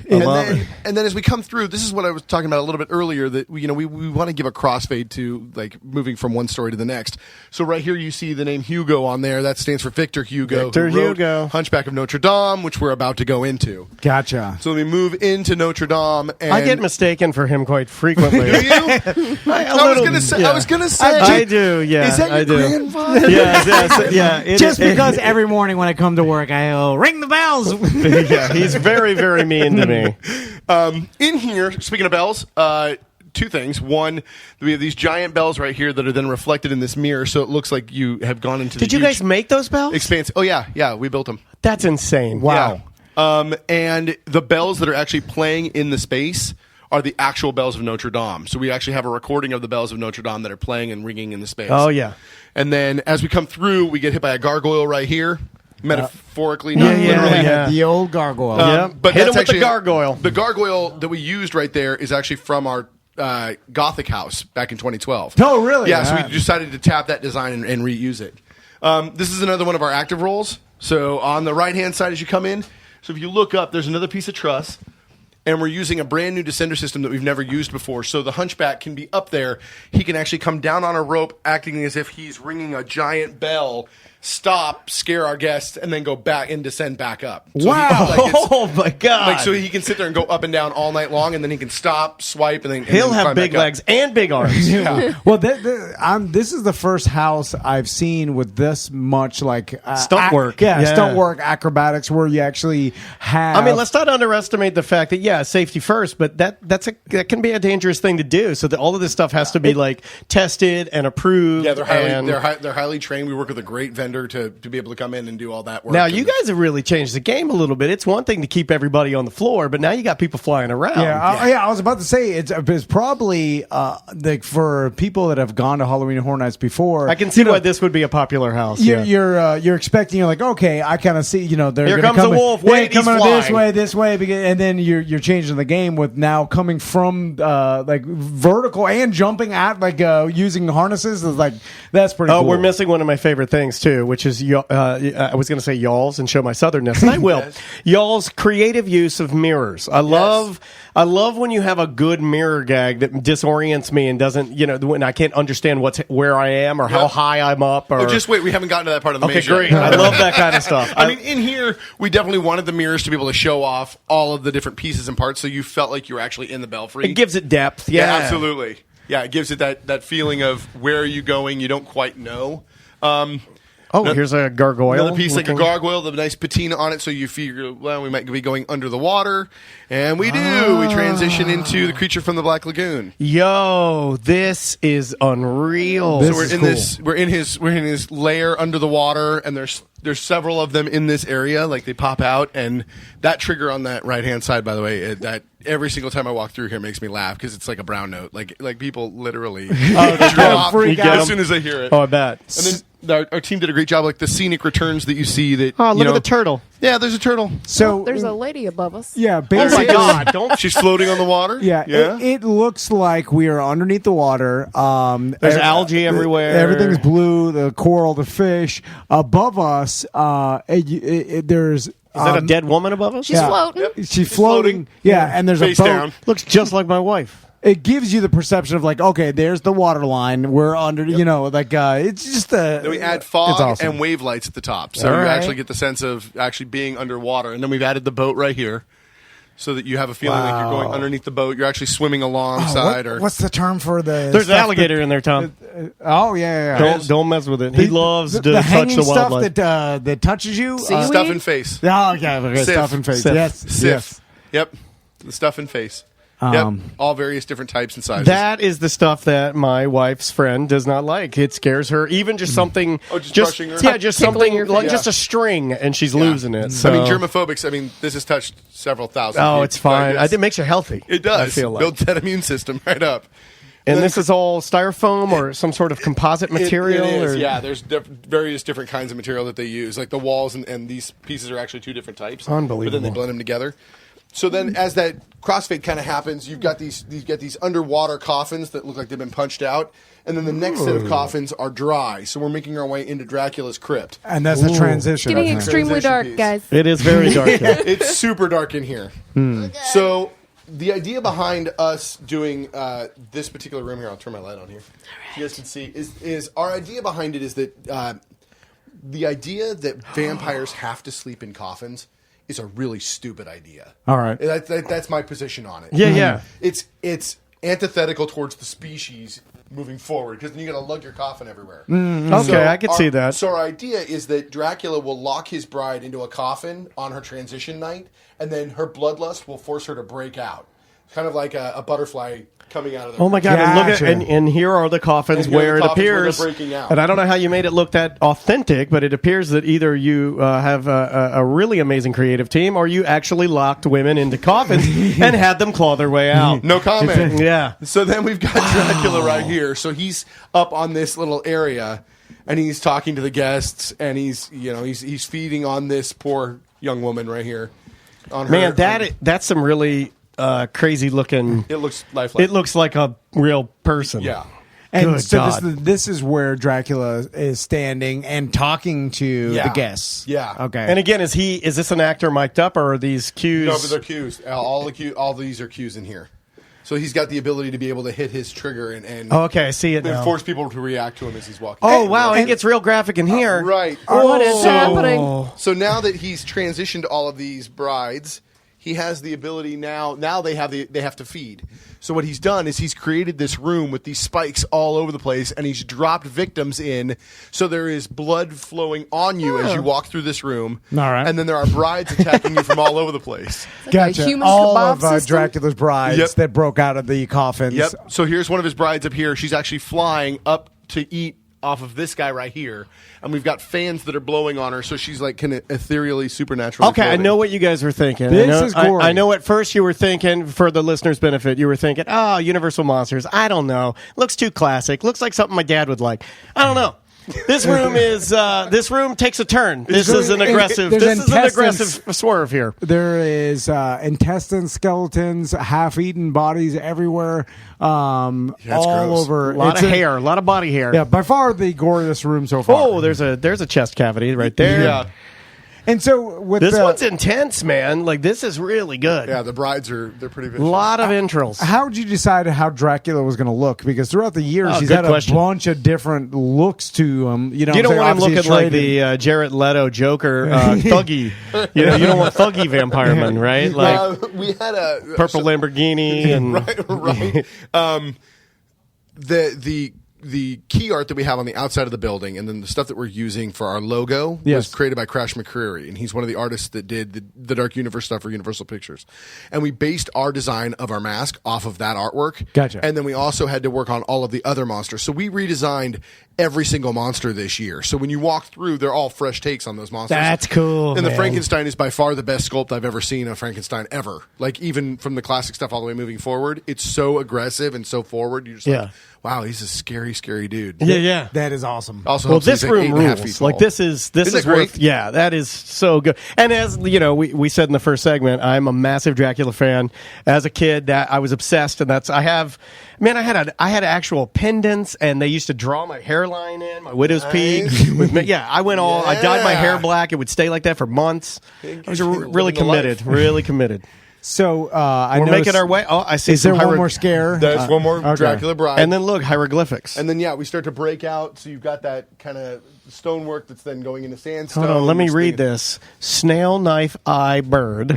[SPEAKER 3] And then as we come through, this is what I was talking about a little bit earlier, that we want to give a crossfade to like moving from one story to the next. So right here you see the name Hugo on there. That stands for Victor Hugo.
[SPEAKER 4] Victor
[SPEAKER 3] who wrote
[SPEAKER 4] Hugo.
[SPEAKER 3] Hunchback of Notre Dame, which we're about to go into.
[SPEAKER 1] Gotcha.
[SPEAKER 3] So we move into Notre Dame, and
[SPEAKER 4] I get mistaken for him quite frequently.
[SPEAKER 3] Do you? I was gonna say.
[SPEAKER 4] I do. Yeah,
[SPEAKER 3] is that your
[SPEAKER 4] I do.
[SPEAKER 3] grandfather?
[SPEAKER 4] Yeah.
[SPEAKER 1] Just because every morning when I come to work, I ring the bells.
[SPEAKER 4] Yeah, he's very, very mean to me.
[SPEAKER 3] In here, speaking of bells, two things. One, we have these giant bells right here that are then reflected in this mirror, so it looks like you have gone into.
[SPEAKER 4] Did you guys make those bells?
[SPEAKER 3] Expanse. Oh yeah, we built them.
[SPEAKER 4] That's insane.
[SPEAKER 1] Wow.
[SPEAKER 3] Yeah. And the bells that are actually playing in the space are the actual bells of Notre Dame. So we actually have a recording of the bells of Notre Dame that are playing and ringing in the space.
[SPEAKER 4] Oh yeah.
[SPEAKER 3] And then as we come through, we get hit by a gargoyle right here. Metaphorically, not literally.
[SPEAKER 4] Yeah.
[SPEAKER 1] The old gargoyle.
[SPEAKER 3] But
[SPEAKER 4] hit him
[SPEAKER 3] that's
[SPEAKER 4] with
[SPEAKER 3] actually
[SPEAKER 4] the gargoyle.
[SPEAKER 3] The gargoyle that we used right there is actually from our Gothic house back in 2012.
[SPEAKER 1] Oh, really?
[SPEAKER 3] Yeah, so we decided to tap that design and reuse it. This is another one of our active rolls. So on the right-hand side as you come in, so if you look up, there's another piece of truss. And we're using a brand new descender system that we've never used before. So the hunchback can be up there. He can actually come down on a rope acting as if he's ringing a giant bell, stop, scare our guests, and then go back and descend back up. So
[SPEAKER 1] wow.
[SPEAKER 4] Oh, my God.
[SPEAKER 3] So he can sit there and go up and down all night long, and then he can stop, swipe, and then
[SPEAKER 4] he'll have
[SPEAKER 3] climb
[SPEAKER 4] big
[SPEAKER 3] back up.
[SPEAKER 4] legs and big arms.
[SPEAKER 3] Yeah.
[SPEAKER 1] Well, this is the first house I've seen with this much like
[SPEAKER 4] stunt work.
[SPEAKER 1] Stunt work, acrobatics, where you actually have.
[SPEAKER 4] I mean, let's not underestimate the fact that safety first, but that can be a dangerous thing to do. So that all of this stuff has to be like tested and approved.
[SPEAKER 3] Yeah, they're highly trained. We work with a great vendor to be able to come in and do all that work.
[SPEAKER 4] Now, you guys have really changed the game a little bit. It's one thing to keep everybody on the floor, but now you got people flying around.
[SPEAKER 1] I was about to say it's probably for people that have gone to Halloween Horror Nights before.
[SPEAKER 4] I can see why this would be a popular house.
[SPEAKER 1] You're expecting, you're like, okay, I kind of see, they're
[SPEAKER 4] here comes a wolf. Wait, he's flying.
[SPEAKER 1] this way, and then you're changing the game with now coming from like vertical and jumping at using harnesses. Is like that's pretty.
[SPEAKER 4] Oh,
[SPEAKER 1] cool.
[SPEAKER 4] We're missing one of my favorite things too, which is I was going to say y'all's and show my southernness, and I will. Y'all's creative use of mirrors. I love when you have a good mirror gag that disorients me and doesn't, when I can't understand where I am or how high I'm up. Or
[SPEAKER 3] just wait, we haven't gotten to that part of the maze
[SPEAKER 4] great.
[SPEAKER 3] yet.
[SPEAKER 4] I love that kind of stuff.
[SPEAKER 3] I mean, in here, we definitely wanted the mirrors to be able to show off all of the different pieces and parts, so you felt like you were actually in the belfry.
[SPEAKER 4] It gives it depth.
[SPEAKER 3] Yeah, absolutely. Yeah, it gives it that feeling of where are you going? You don't quite know.
[SPEAKER 4] Here's a gargoyle.
[SPEAKER 3] Another piece like a gargoyle, the nice patina on it, so you figure, we might be going under the water. And we do. We transition into the creature from the Black Lagoon.
[SPEAKER 4] Yo, this is unreal.
[SPEAKER 3] So we're in his lair under the water, and there's several of them in this area, like they pop out, and that trigger on that right-hand side, by the way, that every single time I walk through here makes me laugh because it's like a brown note. Like people literally drop
[SPEAKER 1] freak out
[SPEAKER 3] as soon as they hear it.
[SPEAKER 4] Oh, I bet.
[SPEAKER 3] And then our team did a great job. Like the scenic returns that you see. That
[SPEAKER 4] look at the turtle.
[SPEAKER 3] Yeah, there's a turtle.
[SPEAKER 1] So
[SPEAKER 5] there's a lady above us.
[SPEAKER 1] Yeah,
[SPEAKER 4] Oh
[SPEAKER 1] basically,
[SPEAKER 4] my God! Don't.
[SPEAKER 3] She's floating on the water.
[SPEAKER 1] Yeah, it looks like we are underneath the water.
[SPEAKER 4] There's algae everywhere.
[SPEAKER 1] Everything's blue. The coral, the fish above us. There's.
[SPEAKER 4] Is that a dead woman above us?
[SPEAKER 5] She's floating.
[SPEAKER 3] Yep.
[SPEAKER 1] She's floating. Yeah, and there's
[SPEAKER 3] Face
[SPEAKER 1] a boat.
[SPEAKER 3] down.
[SPEAKER 4] Looks just like my wife.
[SPEAKER 1] It gives you the perception of like, okay, there's the water line. We're under, it's just a.
[SPEAKER 3] Then we add fog
[SPEAKER 1] it's awesome.
[SPEAKER 3] and wave lights at the top, so you actually get the sense of actually being underwater. And then we've added the boat right here, so that you have a feeling like you're going underneath the boat. You're actually swimming alongside.
[SPEAKER 1] What's the term for the?
[SPEAKER 4] There's an alligator in there, Tom.
[SPEAKER 1] Yeah.
[SPEAKER 4] Don't mess with it. He loves to touch
[SPEAKER 1] hanging
[SPEAKER 4] the
[SPEAKER 1] stuff
[SPEAKER 4] wildlife.
[SPEAKER 1] that touches you.
[SPEAKER 5] Seaweed?
[SPEAKER 3] Stuff and face.
[SPEAKER 1] Oh, yeah, okay,
[SPEAKER 3] Sif.
[SPEAKER 1] stuff and face.
[SPEAKER 4] Sif.
[SPEAKER 1] Yes,
[SPEAKER 3] Sif.
[SPEAKER 1] yes.
[SPEAKER 3] Yep. The stuff and face. Yep. All various different types and sizes.
[SPEAKER 4] That is the stuff that my wife's friend does not like. It scares her. Even just something.
[SPEAKER 3] just brushing her?
[SPEAKER 4] Yeah, just
[SPEAKER 5] Tickling
[SPEAKER 4] something
[SPEAKER 5] your
[SPEAKER 4] like
[SPEAKER 5] face.
[SPEAKER 4] just a string, and she's losing it. So.
[SPEAKER 3] I mean, germophobics. I mean, this has touched several thousand.
[SPEAKER 4] Oh,
[SPEAKER 3] people.
[SPEAKER 4] it's fine.
[SPEAKER 3] Like,
[SPEAKER 4] It makes you healthy.
[SPEAKER 3] It does.
[SPEAKER 4] I feel like.
[SPEAKER 3] Builds that immune system right up.
[SPEAKER 4] And this is all styrofoam or some sort of composite material?
[SPEAKER 3] It is,
[SPEAKER 4] or?
[SPEAKER 3] yeah. There's various different kinds of material that they use. Like the walls and these pieces are actually two different types.
[SPEAKER 4] Unbelievable.
[SPEAKER 3] But then they blend them together. So then, as that crossfade kind of happens, you've got these underwater coffins that look like they've been punched out, and then the next set of coffins are dry. So we're making our way into Dracula's crypt.
[SPEAKER 1] And that's the transition.
[SPEAKER 5] Getting
[SPEAKER 1] I think.
[SPEAKER 5] extremely
[SPEAKER 3] Transition
[SPEAKER 5] dark,
[SPEAKER 3] piece.
[SPEAKER 5] guys.
[SPEAKER 4] It is very dark. Yeah.
[SPEAKER 3] It's super dark in here. So the idea behind us doing this particular room here, I'll turn my light on here, so you guys can see, is our idea behind it is that the idea that vampires have to sleep in coffins is a really stupid idea.
[SPEAKER 1] All right.
[SPEAKER 3] That's my position on it.
[SPEAKER 4] Yeah.
[SPEAKER 3] It's antithetical towards the species moving forward, because then you got to lug your coffin everywhere.
[SPEAKER 4] Okay, I could see that.
[SPEAKER 3] So our idea is that Dracula will lock his bride into a coffin on her transition night, and then her bloodlust will force her to break out. Kind of like a butterfly coming out of the
[SPEAKER 4] Oh my God! And look at
[SPEAKER 1] Gotcha.
[SPEAKER 4] and here are the coffins
[SPEAKER 3] And here are
[SPEAKER 4] where
[SPEAKER 3] the
[SPEAKER 4] it
[SPEAKER 3] coffins where
[SPEAKER 4] appears.
[SPEAKER 3] they're breaking out.
[SPEAKER 4] And I don't know how you made it look that authentic, but it appears that either you have a really amazing creative team, or you actually locked women into coffins and had them claw their way out.
[SPEAKER 3] No comment.
[SPEAKER 4] Yeah.
[SPEAKER 3] So then we've got Dracula right here. So he's up on this little area, and he's talking to the guests, and he's feeding on this poor young woman right here. On her,
[SPEAKER 4] Man, that's some really crazy looking.
[SPEAKER 3] it looks lifelike.
[SPEAKER 4] It looks like a real person.
[SPEAKER 3] Yeah.
[SPEAKER 1] And
[SPEAKER 4] Good
[SPEAKER 1] so
[SPEAKER 4] God.
[SPEAKER 1] this is where Dracula is standing and talking to the guests.
[SPEAKER 3] Yeah.
[SPEAKER 1] Okay.
[SPEAKER 4] And again, is this an actor mic'd up, or are these cues?
[SPEAKER 3] No, but they're cues. All these are cues in here. So he's got the ability to be able to hit his trigger and
[SPEAKER 4] Oh, okay, I see it
[SPEAKER 3] and
[SPEAKER 4] now.
[SPEAKER 3] force people to react to him as he's walking.
[SPEAKER 4] Oh wow, it gets real graphic in here.
[SPEAKER 3] Right.
[SPEAKER 5] What is happening?
[SPEAKER 3] So now that he's transitioned all of these brides, he has the ability now they have to feed. So what he's done is he's created this room with these spikes all over the place, and he's dropped victims in, so there is blood flowing on you as you walk through this room.
[SPEAKER 1] All right.
[SPEAKER 3] And then there are brides attacking you from all over the place.
[SPEAKER 1] Gotcha.
[SPEAKER 5] A human
[SPEAKER 1] All
[SPEAKER 5] kebab
[SPEAKER 1] of
[SPEAKER 5] system?
[SPEAKER 1] Dracula's brides
[SPEAKER 3] Yep.
[SPEAKER 1] that broke out of the coffins.
[SPEAKER 3] Yep. So here's one of his brides up here. She's actually flying up to eat off of this guy right here, and we've got fans that are blowing on her, so she's like kind of ethereally, supernaturally.
[SPEAKER 4] Okay, I
[SPEAKER 3] floating.
[SPEAKER 4] know what you guys were thinking.
[SPEAKER 1] This
[SPEAKER 4] I know,
[SPEAKER 1] is gory.
[SPEAKER 4] I know at first you were thinking, for the listeners' benefit, you were thinking, oh, Universal Monsters. I don't know. Looks too classic. Looks like something my dad would like. I don't know. This room takes a turn. This is an aggressive.
[SPEAKER 1] There's
[SPEAKER 4] This is an
[SPEAKER 1] intestines.
[SPEAKER 4] aggressive swerve here.
[SPEAKER 1] There is intestines, skeletons, half-eaten bodies everywhere, all
[SPEAKER 3] gross.
[SPEAKER 1] over.
[SPEAKER 4] A lot
[SPEAKER 1] It's
[SPEAKER 4] of hair, a lot of body hair.
[SPEAKER 1] Yeah, by far the goriest room so far.
[SPEAKER 4] Oh, there's a chest cavity right there.
[SPEAKER 3] Yeah.
[SPEAKER 1] And so with
[SPEAKER 4] This
[SPEAKER 1] the,
[SPEAKER 4] one's intense, man. Like, this is really good.
[SPEAKER 3] Yeah, the brides they're pretty
[SPEAKER 4] A
[SPEAKER 3] vicious.
[SPEAKER 4] lot of intros.
[SPEAKER 1] how did you decide how Dracula was going to look? Because throughout the years,
[SPEAKER 4] Oh,
[SPEAKER 1] he's
[SPEAKER 4] good
[SPEAKER 1] had
[SPEAKER 4] question.
[SPEAKER 1] a bunch of different looks to him. You know,
[SPEAKER 4] You don't
[SPEAKER 1] what I'm
[SPEAKER 4] want him
[SPEAKER 1] saying?
[SPEAKER 4] looking
[SPEAKER 1] Obviously,
[SPEAKER 4] like
[SPEAKER 1] he's
[SPEAKER 4] the Jared Leto Joker thuggy. You don't want thuggy vampireman, right? Like
[SPEAKER 3] we had a
[SPEAKER 4] purple Lamborghini and
[SPEAKER 3] right. The key art that we have on the outside of the building, and then the stuff that we're using for our logo
[SPEAKER 1] Yes.
[SPEAKER 3] was created by Crash McCreary, and he's one of the artists that did the Dark Universe stuff for Universal Pictures. And we based our design of our mask off of that artwork.
[SPEAKER 1] Gotcha.
[SPEAKER 3] And then we also had to work on all of the other monsters. So we redesigned every single monster this year. So when you walk through, they're all fresh takes on those monsters.
[SPEAKER 2] That's cool.
[SPEAKER 3] And the Frankenstein is by far the best sculpt I've ever seen of Frankenstein ever. Like, even from the classic stuff all the way moving forward, it's so aggressive and so forward. You're just like, wow, he's a scary, scary dude.
[SPEAKER 2] Yeah.
[SPEAKER 1] That is awesome.
[SPEAKER 3] Also,
[SPEAKER 2] well, this room
[SPEAKER 3] 8.5 feet
[SPEAKER 2] rules.
[SPEAKER 3] tall.
[SPEAKER 2] Like, this is worth. Yeah, that is so good. And as you know, we said in the first segment, I'm a massive Dracula fan. As a kid, that I was obsessed, and I had actual pendants, and they used to draw my hairline in, my widow's peak. I went all. I dyed my hair black. It would stay like that for months. I was really committed. Really committed.
[SPEAKER 1] So
[SPEAKER 2] we're making our way. Oh, I see.
[SPEAKER 1] Is there one more scare?
[SPEAKER 3] There's one more Dracula Bride,
[SPEAKER 2] and then look, hieroglyphics,
[SPEAKER 3] and then we start to break out. So you've got that kind of stonework that's then going into sandstone.
[SPEAKER 2] Hold on, let me read this: snail, knife, eye, bird,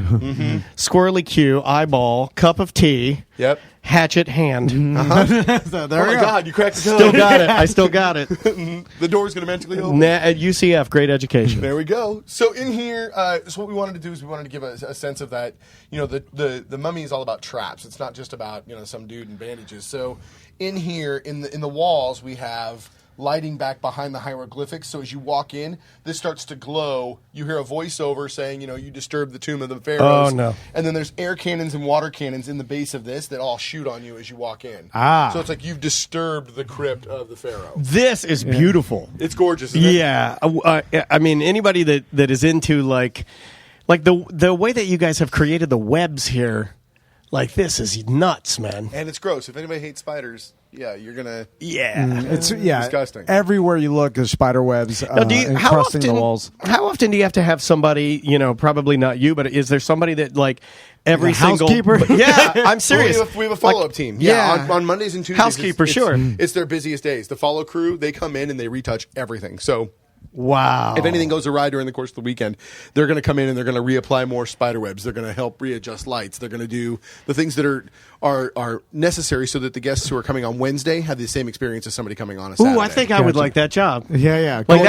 [SPEAKER 2] squirrely Q, eyeball, cup of tea.
[SPEAKER 3] Yep.
[SPEAKER 2] Hatchet hand.
[SPEAKER 1] So there we go.
[SPEAKER 3] God, you cracked the code.
[SPEAKER 2] Still got it. I still got it.
[SPEAKER 3] The door's going to magically open.
[SPEAKER 2] At UCF, great education.
[SPEAKER 3] There we go. So in here, so what we wanted to do is we wanted to give a sense of that. The mummy is all about traps. It's not just about some dude in bandages. So in here, in the walls, we have lighting back behind the hieroglyphics. So as you walk in, this starts to glow. You hear a voiceover saying, you disturbed the tomb of the pharaohs.
[SPEAKER 2] Oh, no.
[SPEAKER 3] And then there's air cannons and water cannons in the base of this that all shoot on you as you walk in.
[SPEAKER 1] Ah.
[SPEAKER 3] So it's like you've disturbed the crypt of the pharaoh.
[SPEAKER 2] This is beautiful.
[SPEAKER 3] It's gorgeous, isn't it?
[SPEAKER 2] Yeah. I mean, anybody that is into like the way that you guys have created the webs here, like, this is nuts, man.
[SPEAKER 3] And it's gross. If anybody hates spiders, you're gonna.
[SPEAKER 2] Yeah,
[SPEAKER 1] it's
[SPEAKER 3] disgusting.
[SPEAKER 1] Everywhere you look, there's spider webs encrusting the walls.
[SPEAKER 2] How often do you have to have somebody? Probably not you, but is there somebody that like every single
[SPEAKER 1] housekeeper?
[SPEAKER 2] Yeah, I'm serious.
[SPEAKER 3] Well, we have a follow-up team. On Mondays and Tuesdays,
[SPEAKER 2] housekeeper, sure.
[SPEAKER 3] It's their busiest days. The follow crew, they come in and they retouch everything. So.
[SPEAKER 2] Wow.
[SPEAKER 3] If anything goes awry during the course of the weekend, they're going to come in and they're going to reapply more spider webs. They're going to help readjust lights. They're going to do the things that are necessary so that the guests who are coming on Wednesday have the same experience as somebody coming on a Saturday.
[SPEAKER 2] Ooh, I think I would like that job.
[SPEAKER 1] Yeah.
[SPEAKER 2] Like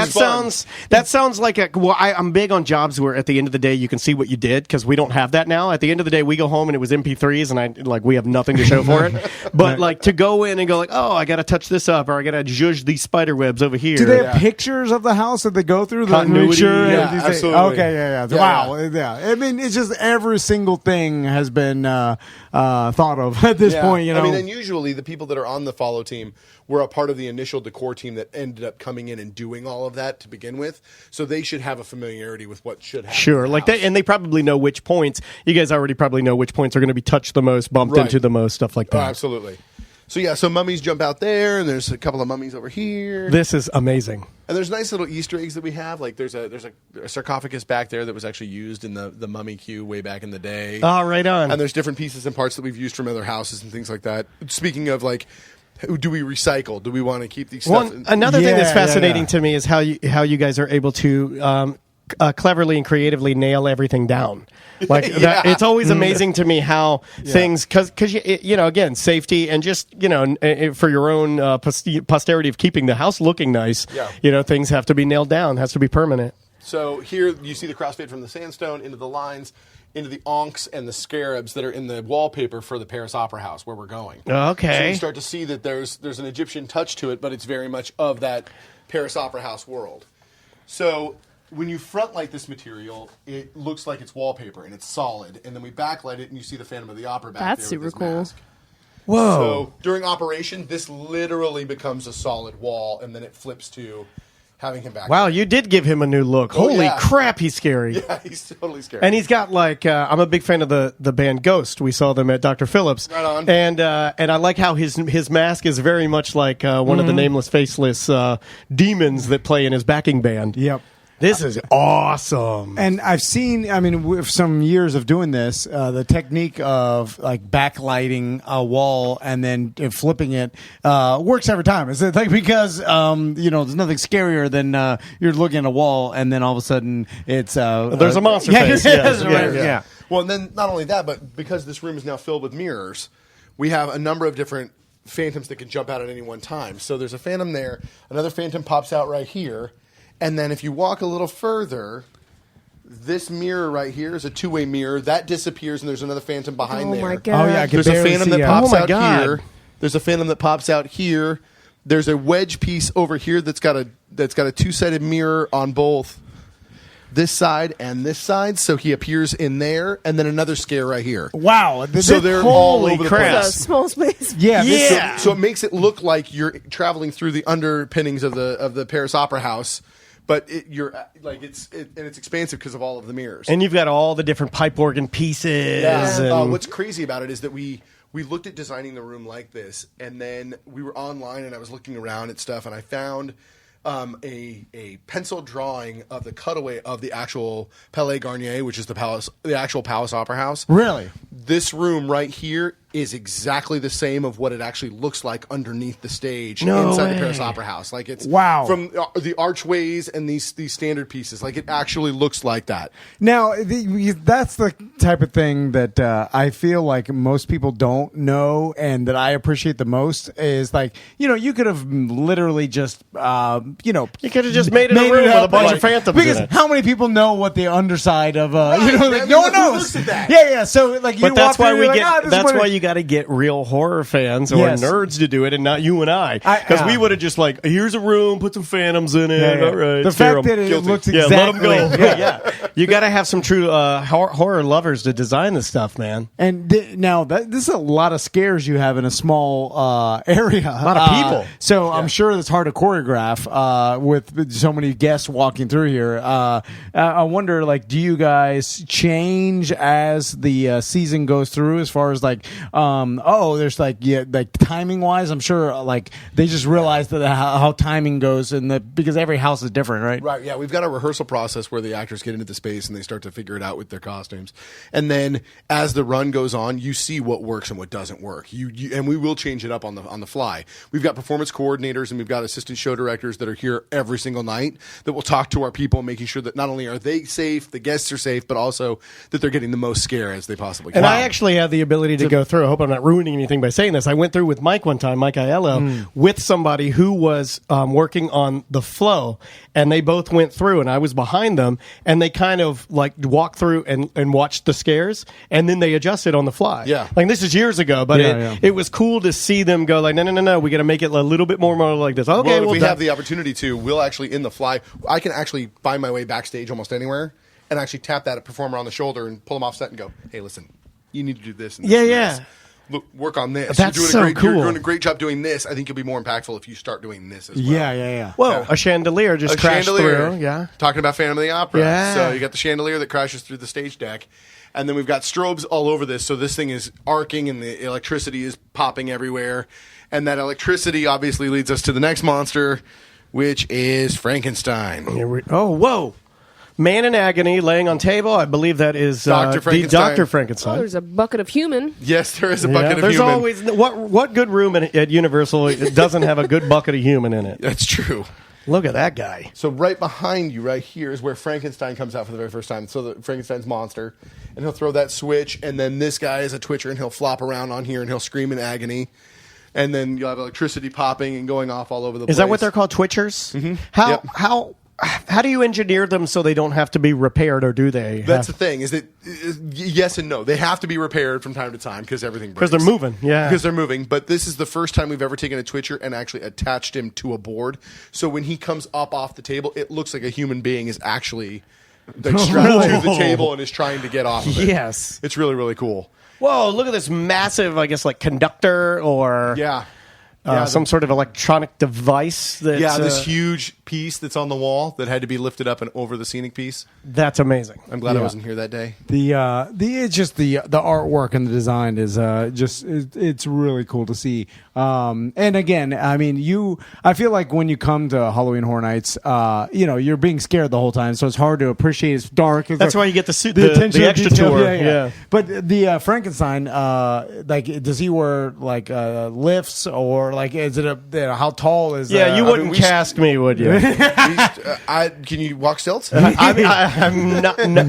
[SPEAKER 2] that sounds like I'm big on jobs where at the end of the day you can see what you did, because we don't have that now. At the end of the day, we go home and it was MP3s and we have nothing to show for it. But like to go in and go like, oh, I got to touch this up, or I got to judge these spider webs over here.
[SPEAKER 1] Do they have pictures of the house that they go through?
[SPEAKER 2] Continuity,
[SPEAKER 3] absolutely.
[SPEAKER 1] Okay, yeah. Wow, yeah. I mean, it's just every single thing has been thought of at this point.
[SPEAKER 3] I mean, and usually the people that are on the follow team were a part of the initial decor team that ended up coming in and doing all of that to begin with. So they should have a familiarity with what should happen.
[SPEAKER 2] Sure, they probably know which points. You guys already probably know which points are going to be touched the most, bumped into the most, stuff like that.
[SPEAKER 3] Oh, absolutely. So mummies jump out there, and there's a couple of mummies over here.
[SPEAKER 2] This is amazing.
[SPEAKER 3] And there's nice little Easter eggs that we have. Like there's a sarcophagus back there that was actually used in the mummy queue way back in the day.
[SPEAKER 2] Oh, right on.
[SPEAKER 3] And there's different pieces and parts that we've used from other houses and things like that. Speaking of do we recycle? Do we want to keep these stuff?
[SPEAKER 2] Another thing that's fascinating to me is how you guys are able to cleverly and creatively nail everything down. Like it's always amazing to me how things, because again, safety and just for your own posterity of keeping the house looking nice. Things have to be nailed down. Has to be permanent.
[SPEAKER 3] So here you see the crossfade from the sandstone into the lines, into the onks and the scarabs that are in the wallpaper for the Paris Opera House where we're going.
[SPEAKER 2] Okay.
[SPEAKER 3] So you start to see that there's an Egyptian touch to it, but it's very much of that Paris Opera House world. So when you front light this material, it looks like it's wallpaper and it's solid, and then we backlight it and you see the Phantom of the Opera back
[SPEAKER 5] That's
[SPEAKER 3] there with
[SPEAKER 5] super
[SPEAKER 3] his
[SPEAKER 5] cool.
[SPEAKER 3] mask.
[SPEAKER 2] Whoa.
[SPEAKER 3] So during operation, this literally becomes a solid wall, and then it flips to having him back.
[SPEAKER 2] Wow,
[SPEAKER 3] there.
[SPEAKER 2] you did give him a new look. Holy crap, he's scary.
[SPEAKER 3] Yeah, he's totally scary.
[SPEAKER 2] And he's got I'm a big fan of the band Ghost. We saw them at Dr. Phillips.
[SPEAKER 3] Right on.
[SPEAKER 2] And I like how his mask is very much like one of the nameless, faceless demons that play in his backing band.
[SPEAKER 1] Yep.
[SPEAKER 2] This is awesome.
[SPEAKER 1] And I've seen, with some years of doing this, the technique of backlighting a wall and then flipping it works every time. It's because there's nothing scarier than you're looking at a wall and then all of a sudden it's
[SPEAKER 2] there's a monster face.
[SPEAKER 1] Yeah.
[SPEAKER 3] Well, and then not only that, but because this room is now filled with mirrors, we have a number of different phantoms that can jump out at any one time. So there's a phantom there. Another phantom pops out right here. And then if you walk a little further, this mirror right here is a two-way mirror. That disappears, and there's another phantom behind there.
[SPEAKER 5] Oh, my God.
[SPEAKER 1] Oh, yeah.
[SPEAKER 3] There's a phantom that pops out
[SPEAKER 2] God.
[SPEAKER 3] here. There's a phantom that pops out here. There's a wedge piece over here that's got a 2-sided mirror on both this side and this side, so he appears in there, and then another scare right here.
[SPEAKER 1] Wow!
[SPEAKER 3] So they're all over the place.
[SPEAKER 5] A small space.
[SPEAKER 1] Yeah.
[SPEAKER 3] So it makes it look like you're traveling through the underpinnings of the Paris Opera House, but it's expansive because of all of the mirrors.
[SPEAKER 4] And you've got all the different pipe organ pieces.
[SPEAKER 3] Yeah. What's crazy about it is that we looked at designing the room like this, and then we were online, and I was looking around at stuff, and I found a pencil drawing of the cutaway of the actual Palais Garnier, which is the actual Palace Opera House.
[SPEAKER 1] Really?
[SPEAKER 3] This room right here is exactly the same of what it actually looks like underneath the stage inside the Paris Opera House. Like it's from the archways and these standard pieces. Like it actually looks like that.
[SPEAKER 1] Now that's the type of thing that I feel like most people don't know, and that I appreciate the most is like you could have literally just you could have
[SPEAKER 4] just made it a room with a bunch of phantoms
[SPEAKER 1] because
[SPEAKER 4] in it.
[SPEAKER 1] how many people know what the underside of no one knows.
[SPEAKER 3] Looks at that?
[SPEAKER 1] Yeah. So like,
[SPEAKER 4] but that's why that's why you got to get real horror fans or nerds to do it, and not you and I, because we would have just like, here's a room, put some phantoms in it. All right,
[SPEAKER 1] the fact that it looks exactly,
[SPEAKER 4] let them go. Yeah. You got to have some true horror lovers to design this stuff, man.
[SPEAKER 1] And now this is a lot of scares you have in a small area, a
[SPEAKER 4] lot of people.
[SPEAKER 1] So I'm sure it's hard to choreograph with so many guests walking through here. I wonder, like, do you guys change as the season goes through, as far as like there's like timing wise? I'm sure like they just realized that how timing goes, because every house is different, right?
[SPEAKER 3] Right. Yeah, we've got a rehearsal process where the actors get into the space and they start to figure it out with their costumes, and then as the run goes on, you see what works and what doesn't work. And we will change it up on the fly. We've got performance coordinators and we've got assistant show directors that are here every single night that will talk to our people, making sure that not only are they safe, the guests are safe, but also that they're getting the most scare as they possibly can.
[SPEAKER 4] And I actually have the ability to go through. I hope I'm not ruining anything by saying this. I went through with Mike one time, Mike Aiello, with somebody who was working on the flow, and they both went through, and I was behind them, and they kind of like walked through and watched the scares, and then they adjusted on the fly.
[SPEAKER 3] Yeah.
[SPEAKER 4] Like this is years ago, but it was cool to see them go like, no, we got to make it a little bit more like this. Okay,
[SPEAKER 3] well, if we have the opportunity to, we'll actually in the fly. I can actually find my way backstage almost anywhere and actually tap that performer on the shoulder and pull them off set and go, hey, listen, you need to do this. And this and this. Look, work on this.
[SPEAKER 4] That's
[SPEAKER 3] You're
[SPEAKER 4] cool.
[SPEAKER 3] doing a great job doing this. I think you'll be more impactful if you start doing this as well.
[SPEAKER 1] Yeah.
[SPEAKER 4] Whoa, a chandelier just crashed through. Yeah.
[SPEAKER 3] Talking about Phantom of the Opera.
[SPEAKER 4] Yeah.
[SPEAKER 3] So you got the chandelier that crashes through the stage deck. And then we've got strobes all over this. So this thing is arcing and the electricity is popping everywhere. And that electricity obviously leads us to the next monster, which is Frankenstein.
[SPEAKER 4] Whoa. Man in agony, laying on table. I believe that is
[SPEAKER 3] Dr. Frankenstein.
[SPEAKER 4] the Dr. Frankenstein.
[SPEAKER 5] Oh, there's a bucket of human.
[SPEAKER 3] Yes, there is a bucket of
[SPEAKER 4] there's
[SPEAKER 3] human.
[SPEAKER 4] Always what good room at Universal doesn't have a good bucket of human in it?
[SPEAKER 3] That's true.
[SPEAKER 4] Look at that guy.
[SPEAKER 3] So right behind you, right here, is where Frankenstein comes out for the very first time. So Frankenstein's monster, and he'll throw that switch, and then this guy is a twitcher, and he'll flop around on here, and he'll scream in agony. And then you'll have electricity popping and going off all over the place.
[SPEAKER 4] Is that what they're called, twitchers? Mm-hmm. How do you engineer them so they don't have to be repaired, or do they?
[SPEAKER 3] That's the thing, is that yes and no. They have to be repaired from time to time because everything breaks.
[SPEAKER 4] Because they're moving, yeah.
[SPEAKER 3] Because they're moving. But this is the first time we've ever taken a twitcher and actually attached him to a board. So when he comes up off the table, it looks like a human being is actually like, strapped to the table and is trying to get off of it.
[SPEAKER 4] Yes.
[SPEAKER 3] It's really, really cool.
[SPEAKER 4] Whoa, look at this massive, I guess, like conductor or...
[SPEAKER 3] Yeah.
[SPEAKER 4] Some sort of electronic device.
[SPEAKER 3] This huge piece that's on the wall that had to be lifted up and over the scenic pice.
[SPEAKER 4] That's amazing.
[SPEAKER 3] I'm glad I wasn't here that day.
[SPEAKER 1] It's just the artwork and the design is it's really cool to see. And again, I mean, I feel like when you come to Halloween Horror Nights, you're being scared the whole time, so it's hard to appreciate. It's dark.
[SPEAKER 4] That's why you get the extra tour. Yeah.
[SPEAKER 1] But the Frankenstein, does he wear like lifts, or like is it how tall is?
[SPEAKER 4] Yeah, you wouldn't cast me, would you?
[SPEAKER 3] Can you walk stilts?
[SPEAKER 4] I'm not. No,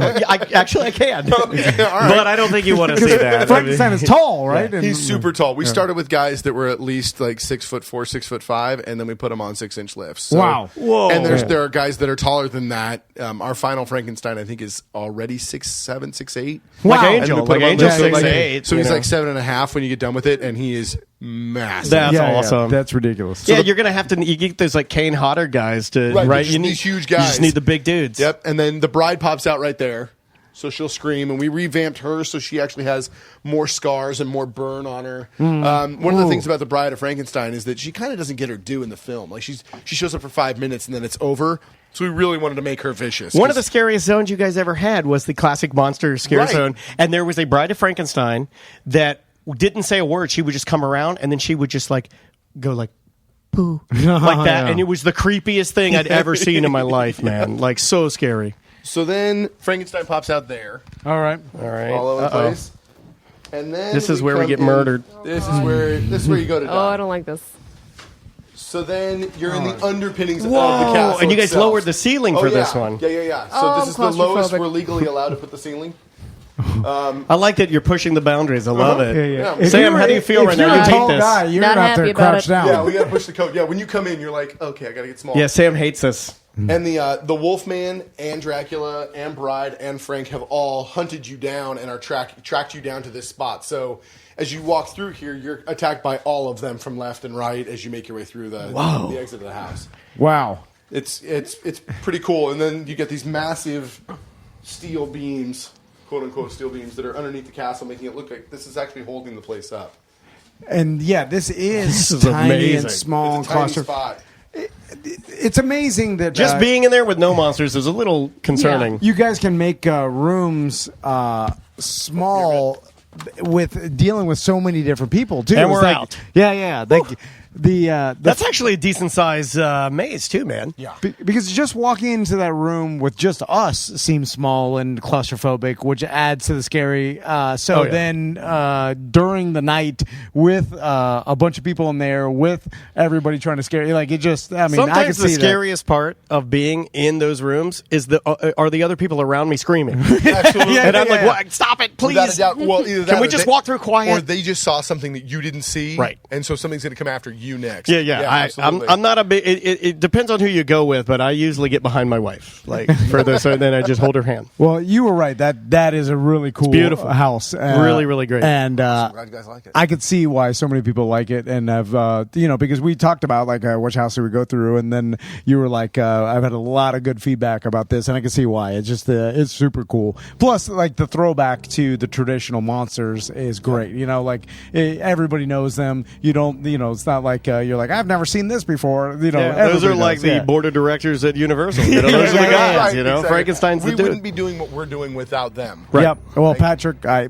[SPEAKER 4] actually, I can.
[SPEAKER 3] Okay, all right.
[SPEAKER 4] But I don't think you want to see that.
[SPEAKER 1] Frankenstein is tall, right?
[SPEAKER 3] Yeah. He's super tall. We started with guys that were at least like 6'4", 6'5", and then we put them on 6-inch lifts. So,
[SPEAKER 1] wow!
[SPEAKER 4] Whoa!
[SPEAKER 3] And there are guys that are taller than that. Our final Frankenstein, I think, is already 6'7", 6'8".
[SPEAKER 4] Wow! Like Angel 6'8".
[SPEAKER 3] So he's like 7.5 when you get done with it, and he is massive.
[SPEAKER 4] That's awesome.
[SPEAKER 1] That's ridiculous.
[SPEAKER 4] Yeah, you're gonna have to. You get those like Kane Hodder guys to
[SPEAKER 3] right.
[SPEAKER 4] You need
[SPEAKER 3] these huge guys.
[SPEAKER 4] You just need the big dudes.
[SPEAKER 3] Yep. And then the bride pops out right there, so she'll scream. And we revamped her so she actually has more scars and more burn on her. One of the things about the Bride of Frankenstein is that she kind of doesn't get her due in the film. Like she shows up for 5 minutes and then it's over. So we really wanted to make her vicious.
[SPEAKER 4] One of the scariest zones you guys ever had was the classic monster scare zone, and there was a Bride of Frankenstein that didn't say a word. She would just come around, and then she would just like go like poo like that, and it was the creepiest thing I'd ever seen in my life, man. Like so scary.
[SPEAKER 3] So then Frankenstein pops out there.
[SPEAKER 1] All right.
[SPEAKER 3] All over the place. And then
[SPEAKER 4] this is where we get murdered.
[SPEAKER 3] This is where you go to die.
[SPEAKER 5] Oh, I don't like this.
[SPEAKER 3] So then you're in the underpinnings of the castle.
[SPEAKER 4] And you guys
[SPEAKER 3] itself.
[SPEAKER 4] lowered the ceiling for this one.
[SPEAKER 3] Yeah. So
[SPEAKER 5] Oh,
[SPEAKER 3] this is the lowest
[SPEAKER 5] claustrophobic.
[SPEAKER 3] we're legally allowed to put the ceiling.
[SPEAKER 4] I like that you're pushing the boundaries. I love it.
[SPEAKER 3] Yeah.
[SPEAKER 1] If
[SPEAKER 4] Sam,
[SPEAKER 1] you
[SPEAKER 4] how do you feel right
[SPEAKER 1] if you're
[SPEAKER 4] now? You
[SPEAKER 1] a
[SPEAKER 4] hate
[SPEAKER 1] tall
[SPEAKER 4] this.
[SPEAKER 1] guy, you're
[SPEAKER 5] Not
[SPEAKER 1] about
[SPEAKER 5] happy
[SPEAKER 1] to
[SPEAKER 5] about
[SPEAKER 1] crouch
[SPEAKER 5] it.
[SPEAKER 1] down.
[SPEAKER 3] Yeah, we got to push the code. Yeah, when you come in, you're like, okay, I got to get small.
[SPEAKER 4] Yeah, Sam hates this.
[SPEAKER 3] And the Wolfman and Dracula and Bride and Frank have all hunted you down and are tracked you down to this spot. So as you walk through here, you're attacked by all of them from left and right as you make your way through the exit of the house.
[SPEAKER 1] Wow.
[SPEAKER 3] It's pretty cool. And then you get these massive steel beams, quote unquote steel beams, that are underneath the castle, making it look like this is actually holding the place up.
[SPEAKER 1] And yeah, this is
[SPEAKER 4] is
[SPEAKER 1] tiny
[SPEAKER 4] amazing.
[SPEAKER 1] and small
[SPEAKER 3] It's
[SPEAKER 1] and
[SPEAKER 3] a tiny
[SPEAKER 1] claustrophobic.
[SPEAKER 3] spot.
[SPEAKER 1] It's amazing that
[SPEAKER 4] Just being in there with no monsters is a little concerning.
[SPEAKER 1] you guys can make rooms small with dealing with so many different people too.
[SPEAKER 4] And
[SPEAKER 1] It's
[SPEAKER 4] we're
[SPEAKER 1] like-
[SPEAKER 4] out.
[SPEAKER 1] Yeah.
[SPEAKER 4] That's actually a decent size maze too, man.
[SPEAKER 3] Yeah.
[SPEAKER 1] Because just walking into that room with just us seems small and claustrophobic, which adds to the scary. Then during the night with a bunch of people in there, with everybody trying to scare you, like it just. I mean, I can
[SPEAKER 4] Sometimes the
[SPEAKER 1] see that.
[SPEAKER 4] scariest part of being in those rooms is are the other people around me screaming.
[SPEAKER 3] Absolutely.
[SPEAKER 4] And I'm like, what? Stop it, please.
[SPEAKER 3] Without a doubt. Well, either that
[SPEAKER 4] Can we
[SPEAKER 3] or
[SPEAKER 4] just
[SPEAKER 3] they-
[SPEAKER 4] walk through quiet?
[SPEAKER 3] Or they just saw something that you didn't see,
[SPEAKER 4] Right.
[SPEAKER 3] And so something's going to come after you next.
[SPEAKER 4] I'm not a big. It depends on who you go with, but I usually get behind my wife, like for this, and then I just hold her hand.
[SPEAKER 1] Well, you were right. That is a really cool,
[SPEAKER 4] beautiful
[SPEAKER 1] house.
[SPEAKER 4] Really, really great.
[SPEAKER 1] And
[SPEAKER 3] I'm glad you guys like it.
[SPEAKER 1] I could see why so many people like it, and I've because we talked about like which house do we go through, and then you were like, I've had a lot of good feedback about this, and I can see why. It's just it's super cool. Plus, like the throwback to the traditional monsters is great. Everybody knows them. You don't, it's not like you're like I've never seen this before.
[SPEAKER 4] those
[SPEAKER 1] everybody
[SPEAKER 4] are like
[SPEAKER 1] knows,
[SPEAKER 4] the
[SPEAKER 1] yeah.
[SPEAKER 4] board of directors at Universal. Those are the guys.
[SPEAKER 3] Right, exactly.
[SPEAKER 4] Frankenstein's
[SPEAKER 3] we
[SPEAKER 4] the dude.
[SPEAKER 3] wouldn't be doing what we're doing without them.
[SPEAKER 4] Right.
[SPEAKER 1] Yep. Well, Patrick, I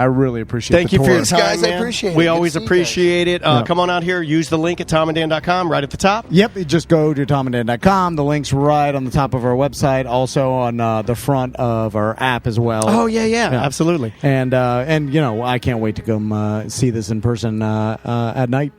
[SPEAKER 1] really appreciate.
[SPEAKER 4] Thank
[SPEAKER 1] the
[SPEAKER 4] you for
[SPEAKER 1] tour.
[SPEAKER 4] your time,
[SPEAKER 3] Guys, I
[SPEAKER 4] man.
[SPEAKER 3] appreciate it.
[SPEAKER 4] We
[SPEAKER 3] Good to
[SPEAKER 4] always
[SPEAKER 3] see you
[SPEAKER 4] appreciate it. Come on out here. Use the link at tomanddan.com right at the top.
[SPEAKER 1] Yep, you just go to tomanddan.com. The link's right on the top of our website, also on the front of our app as well.
[SPEAKER 4] Oh, yeah. Absolutely.
[SPEAKER 1] And I can't wait to come see this in person at night.